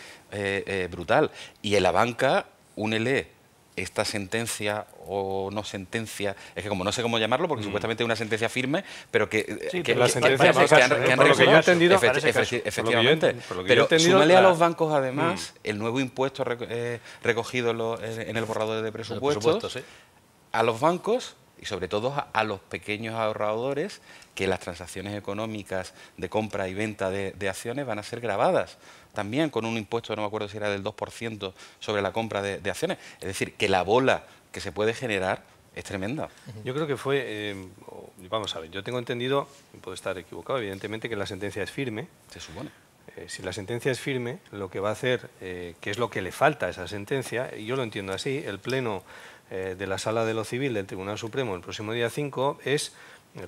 brutal. Y en la banca, únele esta sentencia o no sentencia, es que como no sé cómo llamarlo, porque supuestamente es una sentencia firme, pero que la sentencia que han resuelto, efectivamente. Pero súmale a los bancos además el nuevo impuesto recogido en el borrador de presupuestos, a los bancos y sobre todo a los pequeños ahorradores, que las transacciones económicas de compra y venta de acciones van a ser gravadas también con un impuesto, no me acuerdo si era del 2% sobre la compra de acciones. Es decir, que la bola que se puede generar es tremenda. Yo creo que fue, vamos a ver, yo tengo entendido, puedo estar equivocado, evidentemente, que la sentencia es firme. Se supone. Si la sentencia es firme, lo que va a hacer, que es lo que le falta a esa sentencia, y yo lo entiendo así, el Pleno de la Sala de lo Civil del Tribunal Supremo el próximo día 5 es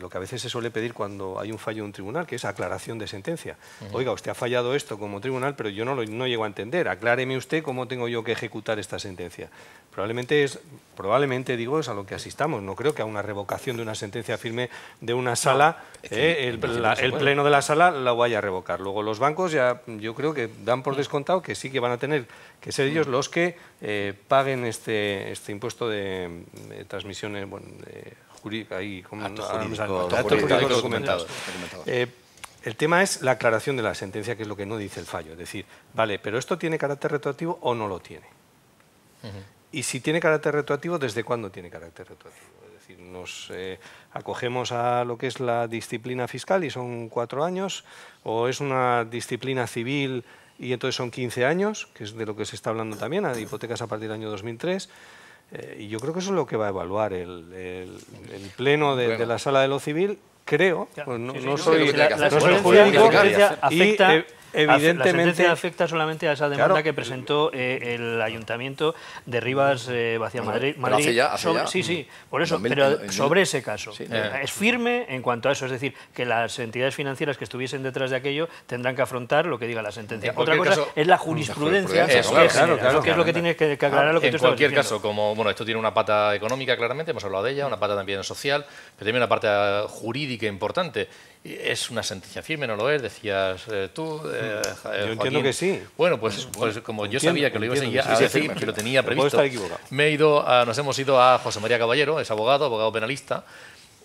lo que a veces se suele pedir cuando hay un fallo de un tribunal, que es aclaración de sentencia. Oiga, usted ha fallado esto como tribunal, pero yo no llego a entender. Acláreme usted cómo tengo yo que ejecutar esta sentencia. Probablemente digo, es a lo que asistamos. No creo que a una revocación de una sentencia firme de una sala, el Pleno de la Sala la vaya a revocar. Luego los bancos ya, yo creo que dan por descontado que sí que van a tener que ser ellos los que paguen este impuesto de transmisiones, bueno, actos jurídicos documentados. El tema es la aclaración de la sentencia, que es lo que no dice el fallo. Es decir, vale, pero ¿esto tiene carácter retroactivo o no lo tiene? Y si tiene carácter retroactivo, ¿desde cuándo tiene carácter retroactivo? Es decir, nos acogemos a lo que es la disciplina fiscal y son 4 años, o es una disciplina civil y entonces son 15 años, que es de lo que se está hablando también, a hipotecas a partir del año 2003. Y yo creo que eso es lo que va a evaluar el Pleno de la Sala de lo Civil, creo, no soy jurídico, evidentemente... La sentencia afecta solamente a esa demanda Claro. que presentó el Ayuntamiento de Rivas Vacía Madrid. Pero hace ya. Sí, por eso, 2000, pero sobre ese caso. Sí. Es firme en cuanto a eso, es decir, que las entidades financieras que estuviesen detrás de aquello tendrán que afrontar lo que diga la sentencia. En Otra cualquier cosa caso, es la jurisprudencia, eso, que claro, genera, que es lo que tiene que aclarar lo que tú En estabas cualquier diciendo. caso, como bueno, esto tiene una pata económica claramente, hemos hablado de ella, una pata también social, pero también una parte jurídica importante. Es una sentencia firme, ¿no lo es? Decías tú, Yo entiendo que sí. Bueno, pues como yo sabía que lo ibas a entiendo, decir, que lo tenía Pero puedo previsto, estar equivocado. nos hemos ido a José María Caballero, es abogado penalista,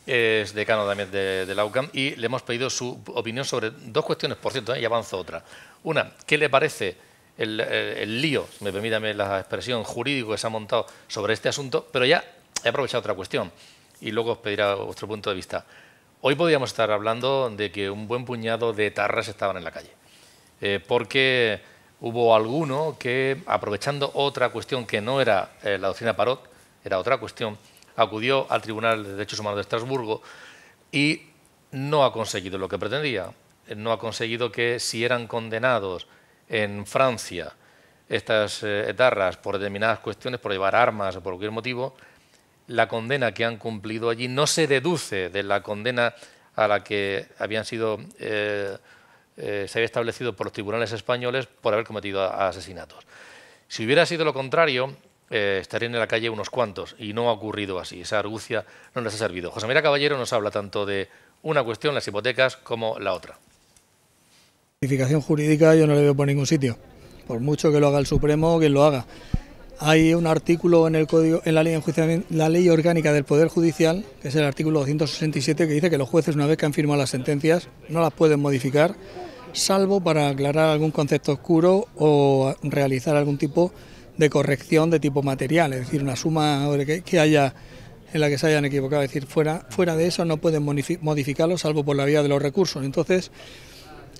es decano también de la UCAM, y le hemos pedido su opinión sobre dos cuestiones, por cierto, y avanzo otra. Una, ¿qué le parece el lío, si me permítame la expresión, jurídico que se ha montado sobre este asunto? Pero ya he aprovechado otra cuestión y luego os pediré vuestro punto de vista. Hoy podríamos estar hablando de que un buen puñado de etarras estaban en la calle, porque hubo alguno que, aprovechando otra cuestión que no era la doctrina Parot, era otra cuestión, acudió al Tribunal de Derechos Humanos de Estrasburgo y no ha conseguido lo que pretendía. No ha conseguido que, si eran condenados en Francia estas etarras por determinadas cuestiones, por llevar armas o por cualquier motivo, la condena que han cumplido allí no se deduce de la condena a la que habían sido se había establecido por los tribunales españoles por haber cometido asesinatos. Si hubiera sido lo contrario, estarían en la calle unos cuantos, y no ha ocurrido así. Esa argucia no les ha servido. José María Caballero nos habla tanto de una cuestión, las hipotecas, como la otra. Justificación jurídica yo no le veo por ningún sitio, por mucho que lo haga el Supremo, quien lo haga. Hay un artículo en el código, en la ley orgánica del Poder Judicial, que es el artículo 267, que dice que los jueces, una vez que han firmado las sentencias, no las pueden modificar, salvo para aclarar algún concepto oscuro o realizar algún tipo de corrección de tipo material, es decir, una suma que haya en la que se hayan equivocado. Es decir, fuera de eso no pueden modificarlo, salvo por la vía de los recursos. Entonces,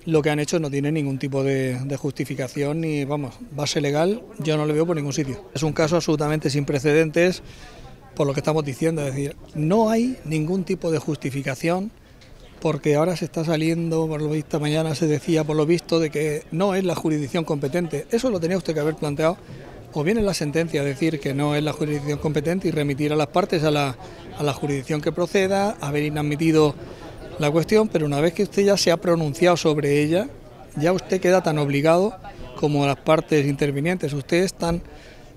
lo que han hecho no tiene ningún tipo de justificación ni, vamos, base legal, yo no lo veo por ningún sitio. Es un caso absolutamente sin precedentes por lo que estamos diciendo, es decir, no hay ningún tipo de justificación, porque ahora se está saliendo, por lo visto mañana se decía por lo visto, de que no es la jurisdicción competente. Eso lo tenía usted que haber planteado, o bien en la sentencia decir que no es la jurisdicción competente y remitir a las partes a la jurisdicción que proceda, haber inadmitido la cuestión, pero una vez que usted ya se ha pronunciado sobre ella, ya usted queda tan obligado como las partes intervinientes. Usted es está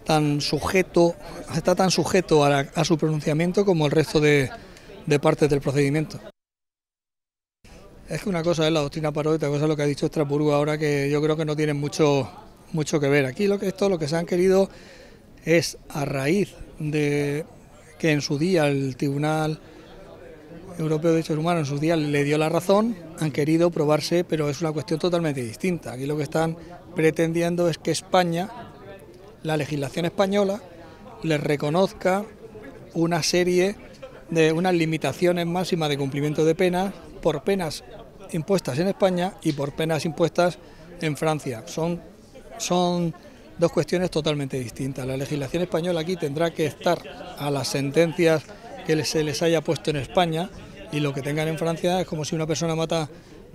tan sujeto a su pronunciamiento como el resto de partes del procedimiento. Es que una cosa es la doctrina Parot y otra cosa es lo que ha dicho Estrasburgo ahora, que yo creo que no tienen mucho que ver. Aquí lo que se han querido es, a raíz de que en su día el Tribunal Europeo de Derechos Humanos en su día le dio la razón, han querido probarse, pero es una cuestión totalmente distinta. Aquí lo que están pretendiendo es que España, la legislación española, les reconozca una serie de unas limitaciones máximas de cumplimiento de penas por penas impuestas en España y por penas impuestas en Francia. Son dos cuestiones totalmente distintas. La legislación española aquí tendrá que estar a las sentencias que se les haya puesto en España, y lo que tengan en Francia es como si una persona mata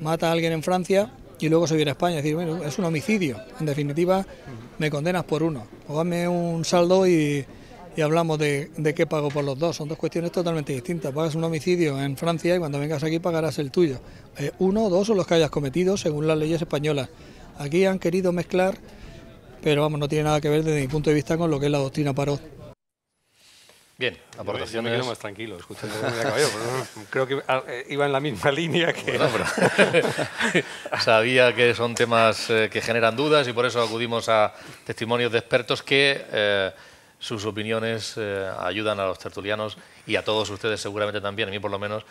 a alguien en Francia y luego se viene a España. Es decir, bueno, es un homicidio. En definitiva, me condenas por uno. O dame un saldo y hablamos de qué pago por los dos. Son dos cuestiones totalmente distintas. Pagas un homicidio en Francia y cuando vengas aquí pagarás el tuyo. Uno o dos son los que hayas cometido según las leyes españolas. Aquí han querido mezclar, pero vamos, no tiene nada que ver desde mi punto de vista con lo que es la doctrina Parot. Bien, aportaciones. Yo me quedo más tranquilo escuchando a Caballero, creo que iba en la misma línea que... Bueno, pero sabía que son temas que generan dudas y por eso acudimos a testimonios de expertos que sus opiniones ayudan a los tertulianos y a todos ustedes seguramente también, a mí por lo menos,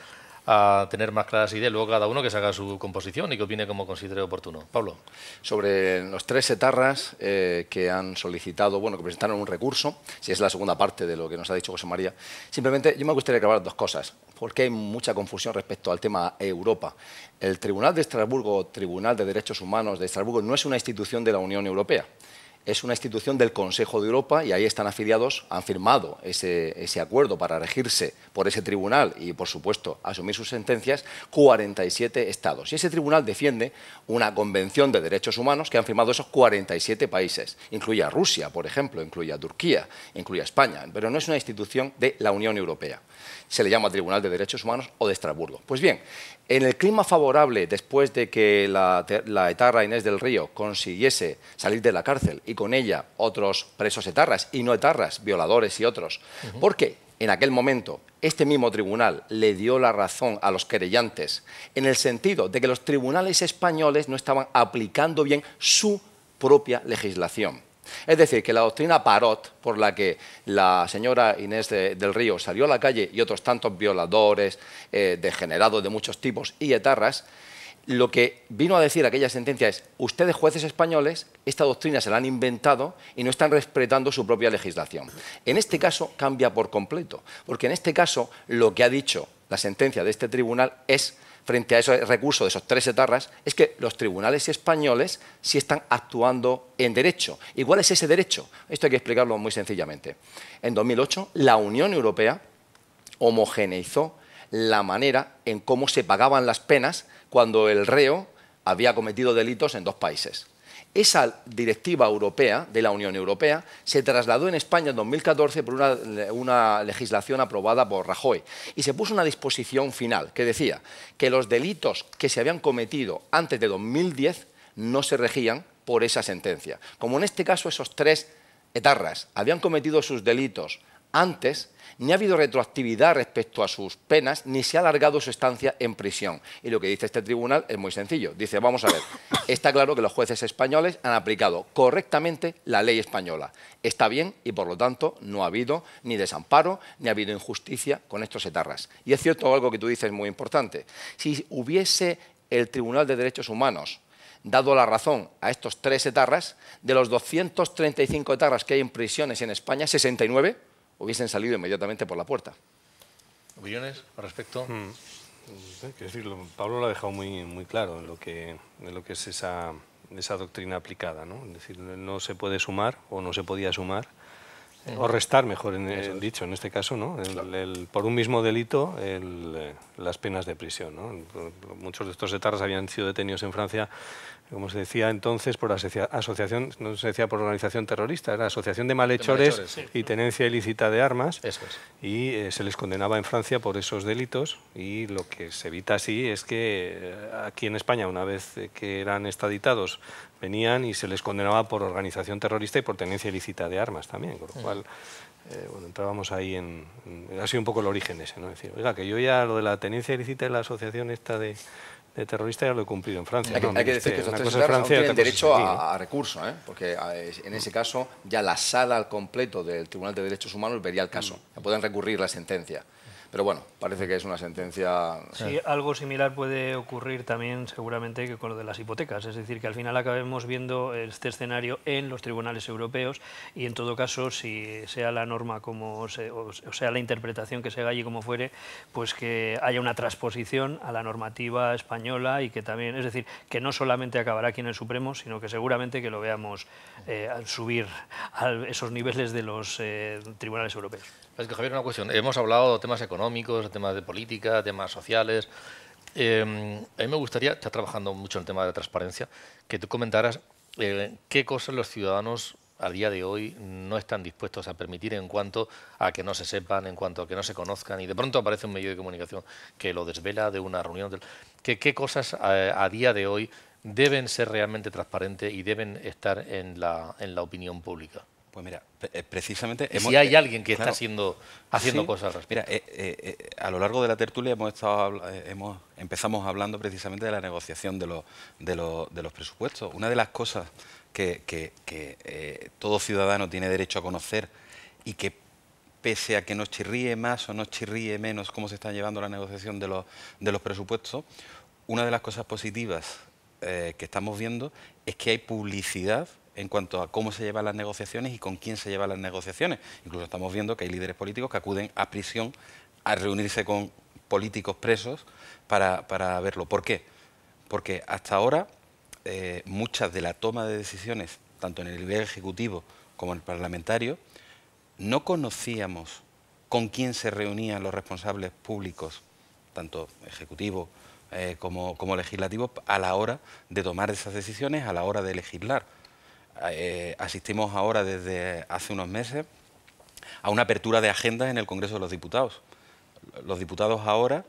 a tener más claras ideas. Luego cada uno que se haga su composición y que opine como considere oportuno. Pablo. Sobre los tres etarras que han solicitado, bueno, que presentaron un recurso, si es la segunda parte de lo que nos ha dicho José María, simplemente yo me gustaría aclarar dos cosas, porque hay mucha confusión respecto al tema Europa. El Tribunal de Estrasburgo, Tribunal de Derechos Humanos de Estrasburgo, no es una institución de la Unión Europea. es una institución del Consejo de Europa y ahí están afiliados, han firmado ese acuerdo para regirse por ese tribunal y, por supuesto, asumir sus sentencias, 47 estados. Y ese tribunal defiende una convención de derechos humanos que han firmado esos 47 países. Incluye a Rusia, por ejemplo, incluye a Turquía, incluye a España, pero no es una institución de la Unión Europea. Se le llama Tribunal de Derechos Humanos o de Estrasburgo. Pues bien, en el clima favorable, después de que la etarra Inés del Río consiguiese salir de la cárcel y con ella otros presos etarras y no etarras, violadores y otros, porque en aquel momento este mismo tribunal le dio la razón a los querellantes en el sentido de que los tribunales españoles no estaban aplicando bien su propia legislación. Es decir, que la doctrina Parot, por la que la señora Inés del Río salió a la calle y otros tantos violadores, degenerados de muchos tipos y etarras, lo que vino a decir aquella sentencia es: ustedes, jueces españoles, esta doctrina se la han inventado y no están respetando su propia legislación. En este caso cambia por completo, porque en este caso lo que ha dicho la sentencia de este tribunal es, frente a ese recurso de esos 3 etarras, es que los tribunales españoles sí están actuando en derecho. ¿Y cuál es ese derecho? Esto hay que explicarlo muy sencillamente. En 2008, la Unión Europea homogeneizó la manera en cómo se pagaban las penas cuando el reo había cometido delitos en 2 países. Esa directiva europea, de la Unión Europea, se trasladó en España en 2014 por una legislación aprobada por Rajoy y se puso una disposición final que decía que los delitos que se habían cometido antes de 2010 no se regían por esa sentencia. Como en este caso esos 3 etarras habían cometido sus delitos antes, ni ha habido retroactividad respecto a sus penas, ni se ha alargado su estancia en prisión. Y lo que dice este tribunal es muy sencillo. Dice, vamos a ver, está claro que los jueces españoles han aplicado correctamente la ley española. Está bien y, por lo tanto, no ha habido ni desamparo, ni ha habido injusticia con estos etarras. Y es cierto algo que tú dices muy importante. Si hubiese el Tribunal de Derechos Humanos dado la razón a estos 3 etarras, de los 235 etarras que hay en prisiones en España, 69 hubiesen salido inmediatamente por la puerta. ¿Opiniones al respecto? Quiero decirlo, Pablo lo ha dejado muy claro en lo que es esa doctrina aplicada, ¿no? Es decir, no se puede sumar o no se podía sumar, o restar, mejor dicho, en este caso, ¿no? Por un mismo delito, las penas de prisión, ¿no? Muchos de estos etarras habían sido detenidos en Francia, como se decía entonces, por asociación, no se decía por organización terrorista, era asociación de malhechores y tenencia ilícita de armas. Eso es. Y se les condenaba en Francia por esos delitos, y lo que se evita así es que aquí en España, una vez que eran extraditados, venían y se les condenaba por organización terrorista y por tenencia ilícita de armas también, con lo cual bueno, entrábamos ahí ha sido un poco el origen ese, ¿no? Es decir, oiga, que yo ya lo de la tenencia ilícita y la asociación esta de terrorista ya lo he cumplido en Francia. Hay que decir que estos 3 etarras tienen derecho a recurso, porque en ese caso ya la sala al completo del Tribunal de Derechos Humanos vería el caso, pueden recurrir la sentencia. Pero bueno, parece que es una sentencia... Sí, algo similar puede ocurrir también seguramente que con lo de las hipotecas, es decir, que al final acabemos viendo este escenario en los tribunales europeos y en todo caso, si sea la norma o sea la interpretación que se haga allí como fuere, pues que haya una transposición a la normativa española y que también, es decir, que no solamente acabará aquí en el Supremo, sino que seguramente que lo veamos al subir a esos niveles de los tribunales europeos. Es que, Javier, una cuestión. Hemos hablado de temas económicos, temas de política, temas sociales. A mí me gustaría, está trabajando mucho en el tema de transparencia, que tú comentaras qué cosas los ciudadanos a día de hoy no están dispuestos a permitir en cuanto a que no se sepan, en cuanto a que no se conozcan, y de pronto aparece un medio de comunicación que lo desvela de una reunión. ¿Qué cosas a día de hoy deben ser realmente transparentes y deben estar en la opinión pública? Pues mira, precisamente... Si hay alguien que está haciendo cosas al respecto. Mira, a lo largo de la tertulia empezamos hablando precisamente de la negociación de los presupuestos. Una de las cosas que todo ciudadano tiene derecho a conocer y que pese a que nos chirríe más o nos chirríe menos cómo se está llevando la negociación de los presupuestos, una de las cosas positivas que estamos viendo es que hay publicidad en cuanto a cómo se llevan las negociaciones y con quién se llevan las negociaciones. Incluso estamos viendo que hay líderes políticos que acuden a prisión a reunirse con políticos presos para verlo. ¿Por qué? Porque hasta ahora muchas de la toma de decisiones tanto en el nivel ejecutivo como en el parlamentario, no conocíamos con quién se reunían los responsables públicos, tanto ejecutivos como legislativos, a la hora de tomar esas decisiones, a la hora de legislar. Asistimos ahora desde hace unos meses a una apertura de agendas en el Congreso de los Diputados. Los diputados ahora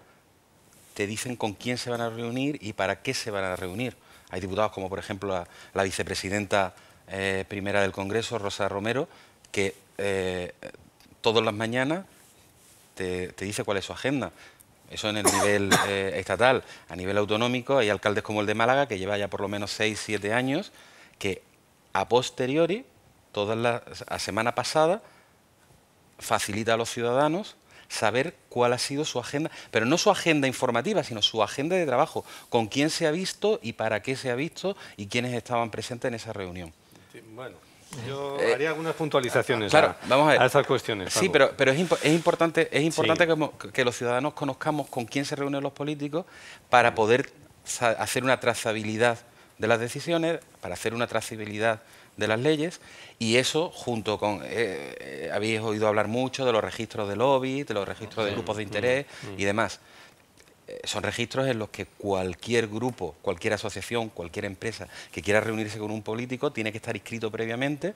te dicen con quién se van a reunir y para qué se van a reunir. Hay diputados como, por ejemplo, la vicepresidenta primera del Congreso, Rosa Romero, que todas las mañanas te dice cuál es su agenda. Eso en el nivel estatal. A nivel autonómico hay alcaldes como el de Málaga, que lleva ya por lo menos 6, 7 años, que a posteriori, la semana pasada, facilita a los ciudadanos saber cuál ha sido su agenda, pero no su agenda informativa, sino su agenda de trabajo, con quién se ha visto y para qué se ha visto y quiénes estaban presentes en esa reunión. Sí, bueno, yo haría algunas puntualizaciones vamos a ver. a estas cuestiones. Sí, pero es importante que los ciudadanos conozcamos con quién se reúnen los políticos para poder hacer una trazabilidad de las decisiones, para hacer una trazabilidad de las leyes, y eso junto con, habéis oído hablar mucho de los registros de lobby, de los registros de grupos de interés y demás. Son registros en los que cualquier grupo, cualquier asociación, cualquier empresa que quiera reunirse con un político tiene que estar inscrito previamente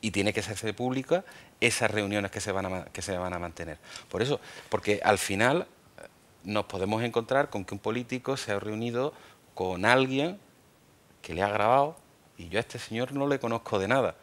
y tiene que hacerse pública esas reuniones que se van a mantener. Por eso, porque al final nos podemos encontrar con que un político se ha reunido con alguien que le ha grabado y yo a este señor no le conozco de nada.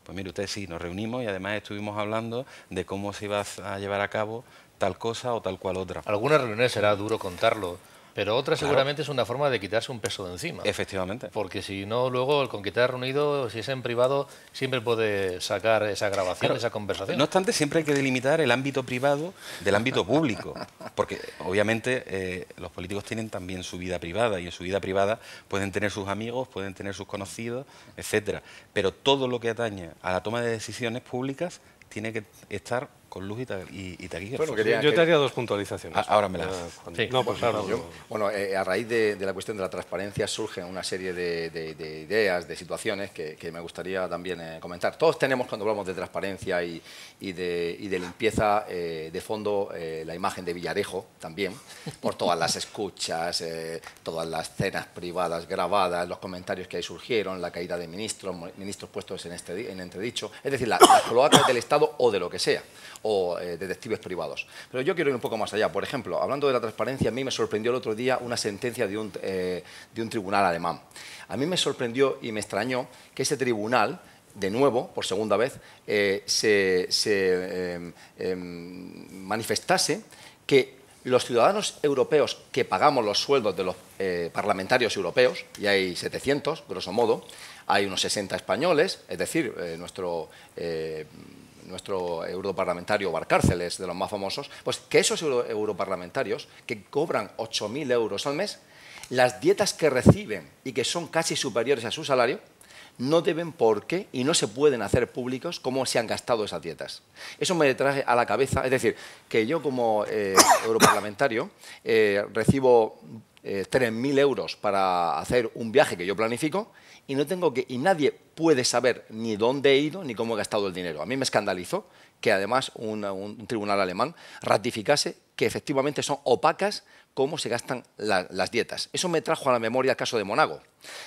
Pues mire usted, sí, nos reunimos y además estuvimos hablando de cómo se iba a llevar a cabo tal cosa o tal cual otra. Algunas reuniones será duro contarlo, pero otras seguramente es una forma de quitarse un peso de encima. Efectivamente. Porque si no, luego el con que te has reunido, si es en privado, siempre puede sacar esa grabación, esa conversación. No obstante, siempre hay que delimitar el ámbito privado del ámbito público, porque obviamente los políticos tienen también su vida privada y en su vida privada pueden tener sus amigos, pueden tener sus conocidos, etcétera. Pero todo lo que atañe a la toma de decisiones públicas tiene que estar con luz y taquígrafo. Bueno, yo te haría dos puntualizaciones. Ahora me las... Sí. No, pues claro. Bueno, a raíz de la cuestión de la transparencia surgen una serie de ideas, de situaciones que me gustaría también comentar. Todos tenemos, cuando hablamos de transparencia y de limpieza de fondo, la imagen de Villarejo también, por todas las escuchas, todas las cenas privadas grabadas, los comentarios que ahí surgieron, la caída de ministros puestos en entredicho, es decir, las cloacas del Estado o de lo que sea, o detectives privados. Pero yo quiero ir un poco más allá. Por ejemplo, hablando de la transparencia, a mí me sorprendió el otro día una sentencia de un tribunal alemán. A mí me sorprendió y me extrañó que ese tribunal, de nuevo, por segunda vez, manifestase que los ciudadanos europeos que pagamos los sueldos de los parlamentarios europeos, y hay 700, grosso modo, hay unos 60 españoles, es decir, nuestro europarlamentario Valcárcel es de los más famosos, pues que esos europarlamentarios que cobran 8.000 euros al mes, las dietas que reciben y que son casi superiores a su salario, no deben por qué y no se pueden hacer públicos cómo se han gastado esas dietas. Eso me trae a la cabeza, es decir, que yo como europarlamentario recibo 3.000 euros para hacer un viaje que yo planifico y nadie puede saber ni dónde he ido ni cómo he gastado el dinero. A mí me escandalizó que además un tribunal alemán ratificase que efectivamente son opacas cómo se gastan las dietas. Eso me trajo a la memoria el caso de Monago,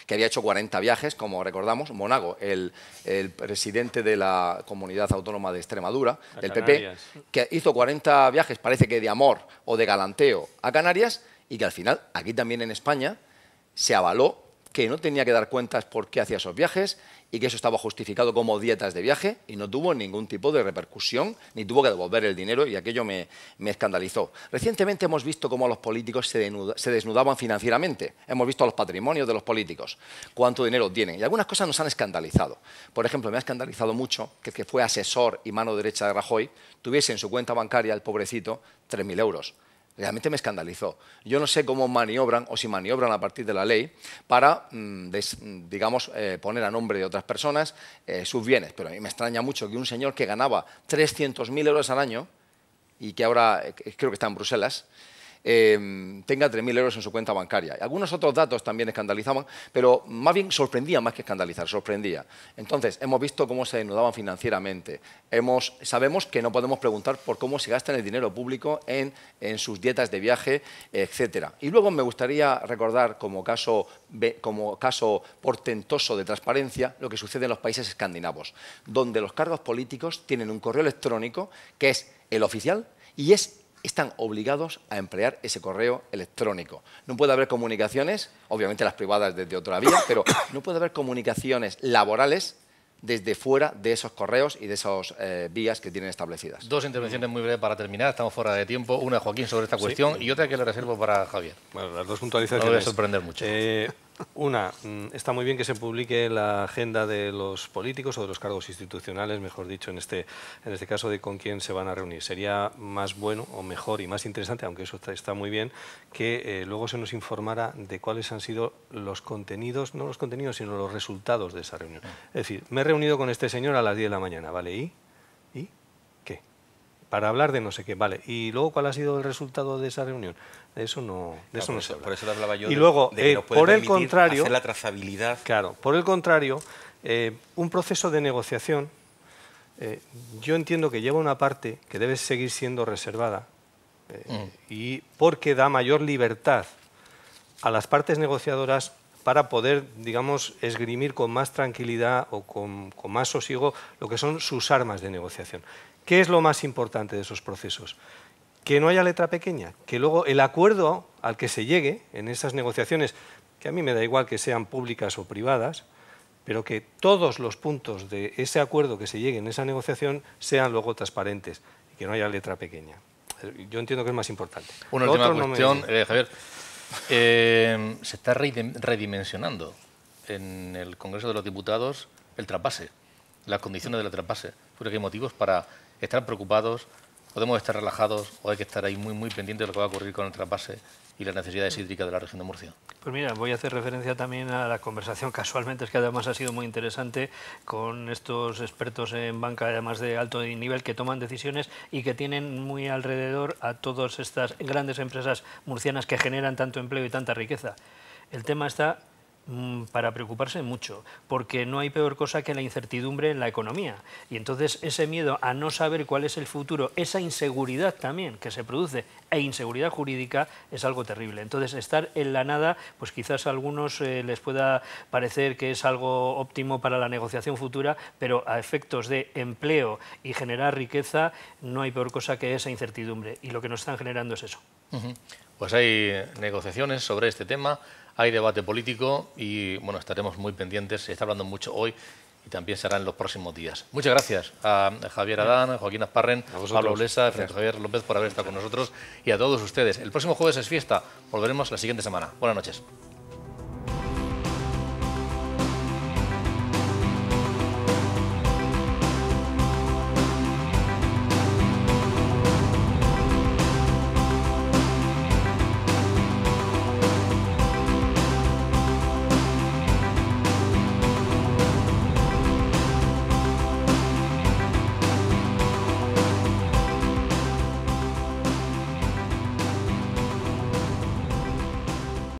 que había hecho 40 viajes, como recordamos. Monago, el presidente de la Comunidad Autónoma de Extremadura, del PP, que hizo 40 viajes, parece que de amor o de galanteo, a Canarias, y que al final, aquí también en España, se avaló que no tenía que dar cuentas por qué hacía esos viajes y que eso estaba justificado como dietas de viaje y no tuvo ningún tipo de repercusión, ni tuvo que devolver el dinero y aquello me escandalizó. Recientemente hemos visto cómo los políticos se desnudaban financieramente. Hemos visto los patrimonios de los políticos, cuánto dinero tienen. Y algunas cosas nos han escandalizado. Por ejemplo, me ha escandalizado mucho que el que fue asesor y mano derecha de Rajoy tuviese en su cuenta bancaria, el pobrecito, 3.000 euros. Realmente me escandalizó. Yo no sé cómo maniobran o si maniobran a partir de la ley para, digamos, poner a nombre de otras personas sus bienes. Pero a mí me extraña mucho que un señor que ganaba 300.000 euros al año y que ahora creo que está en Bruselas, tenga 3.000 euros en su cuenta bancaria. Algunos otros datos también escandalizaban, pero más bien sorprendían más que escandalizar, sorprendía. Entonces, hemos visto cómo se desnudaban financieramente. Sabemos que no podemos preguntar por cómo se gastan el dinero público en sus dietas de viaje, etcétera. Y luego me gustaría recordar como caso portentoso de transparencia lo que sucede en los países escandinavos, donde los cargos políticos tienen un correo electrónico que es el oficial y están obligados a emplear ese correo electrónico. No puede haber comunicaciones, obviamente las privadas desde otra vía, pero no puede haber comunicaciones laborales desde fuera de esos correos y de esas vías que tienen establecidas. Dos intervenciones muy breves para terminar, estamos fuera de tiempo. Una, Joaquín, sobre esta cuestión y otra que le reservo para Javier. Bueno, las dos puntualizaciones. No voy a sorprender mucho. Una, está muy bien que se publique la agenda de los políticos o de los cargos institucionales, mejor dicho, en este caso, de con quién se van a reunir. Sería más bueno o mejor y más interesante, aunque eso está muy bien, que luego se nos informara de cuáles han sido los contenidos, no los contenidos, sino los resultados de esa reunión. Es decir, me he reunido con este señor a las 10 de la mañana, ¿vale? ¿Y qué? Para hablar de no sé qué, vale. ¿Y luego cuál ha sido el resultado de esa reunión? De eso no se habla. Por eso le hablaba yo y luego, de que nos puede por el permitir contrario, hacer la trazabilidad. Claro, por el contrario, un proceso de negociación, yo entiendo que lleva una parte que debe seguir siendo reservada y porque da mayor libertad a las partes negociadoras para poder, digamos, esgrimir con más tranquilidad o con más sosiego lo que son sus armas de negociación. ¿Qué es lo más importante de esos procesos? Que no haya letra pequeña, que luego el acuerdo al que se llegue en esas negociaciones, que a mí me da igual que sean públicas o privadas, pero que todos los puntos de ese acuerdo que se llegue en esa negociación sean luego transparentes y que no haya letra pequeña. Yo entiendo que es más importante. Una última cuestión, Javier. Se está redimensionando en el Congreso de los Diputados el traspase, las condiciones del traspase. Creo que hay motivos para estar preocupados. Podemos estar relajados o hay que estar ahí muy pendientes de lo que va a ocurrir con el trasvase y las necesidades hídricas de la región de Murcia. Pues mira, voy a hacer referencia también a la conversación, casualmente, es que además ha sido muy interesante, con estos expertos en banca, además de alto nivel, que toman decisiones y que tienen muy alrededor a todas estas grandes empresas murcianas que generan tanto empleo y tanta riqueza. El tema está para preocuparse mucho, porque no hay peor cosa que la incertidumbre en la economía. Y entonces ese miedo a no saber cuál es el futuro, esa inseguridad también que se produce, e inseguridad jurídica, es algo terrible. Entonces estar en la nada, pues quizás a algunos les pueda parecer que es algo óptimo para la negociación futura, pero a efectos de empleo y generar riqueza, no hay peor cosa que esa incertidumbre. Y lo que nos están generando es eso. Pues hay negociaciones sobre este tema. Hay debate político y bueno, estaremos muy pendientes. Se está hablando mucho hoy y también será en los próximos días. Muchas gracias a Javier Adán, a Joaquín Azparren, a Pablo Blesa, a Javier López por haber estado con nosotros y a todos ustedes. El próximo jueves es fiesta. Volveremos la siguiente semana. Buenas noches.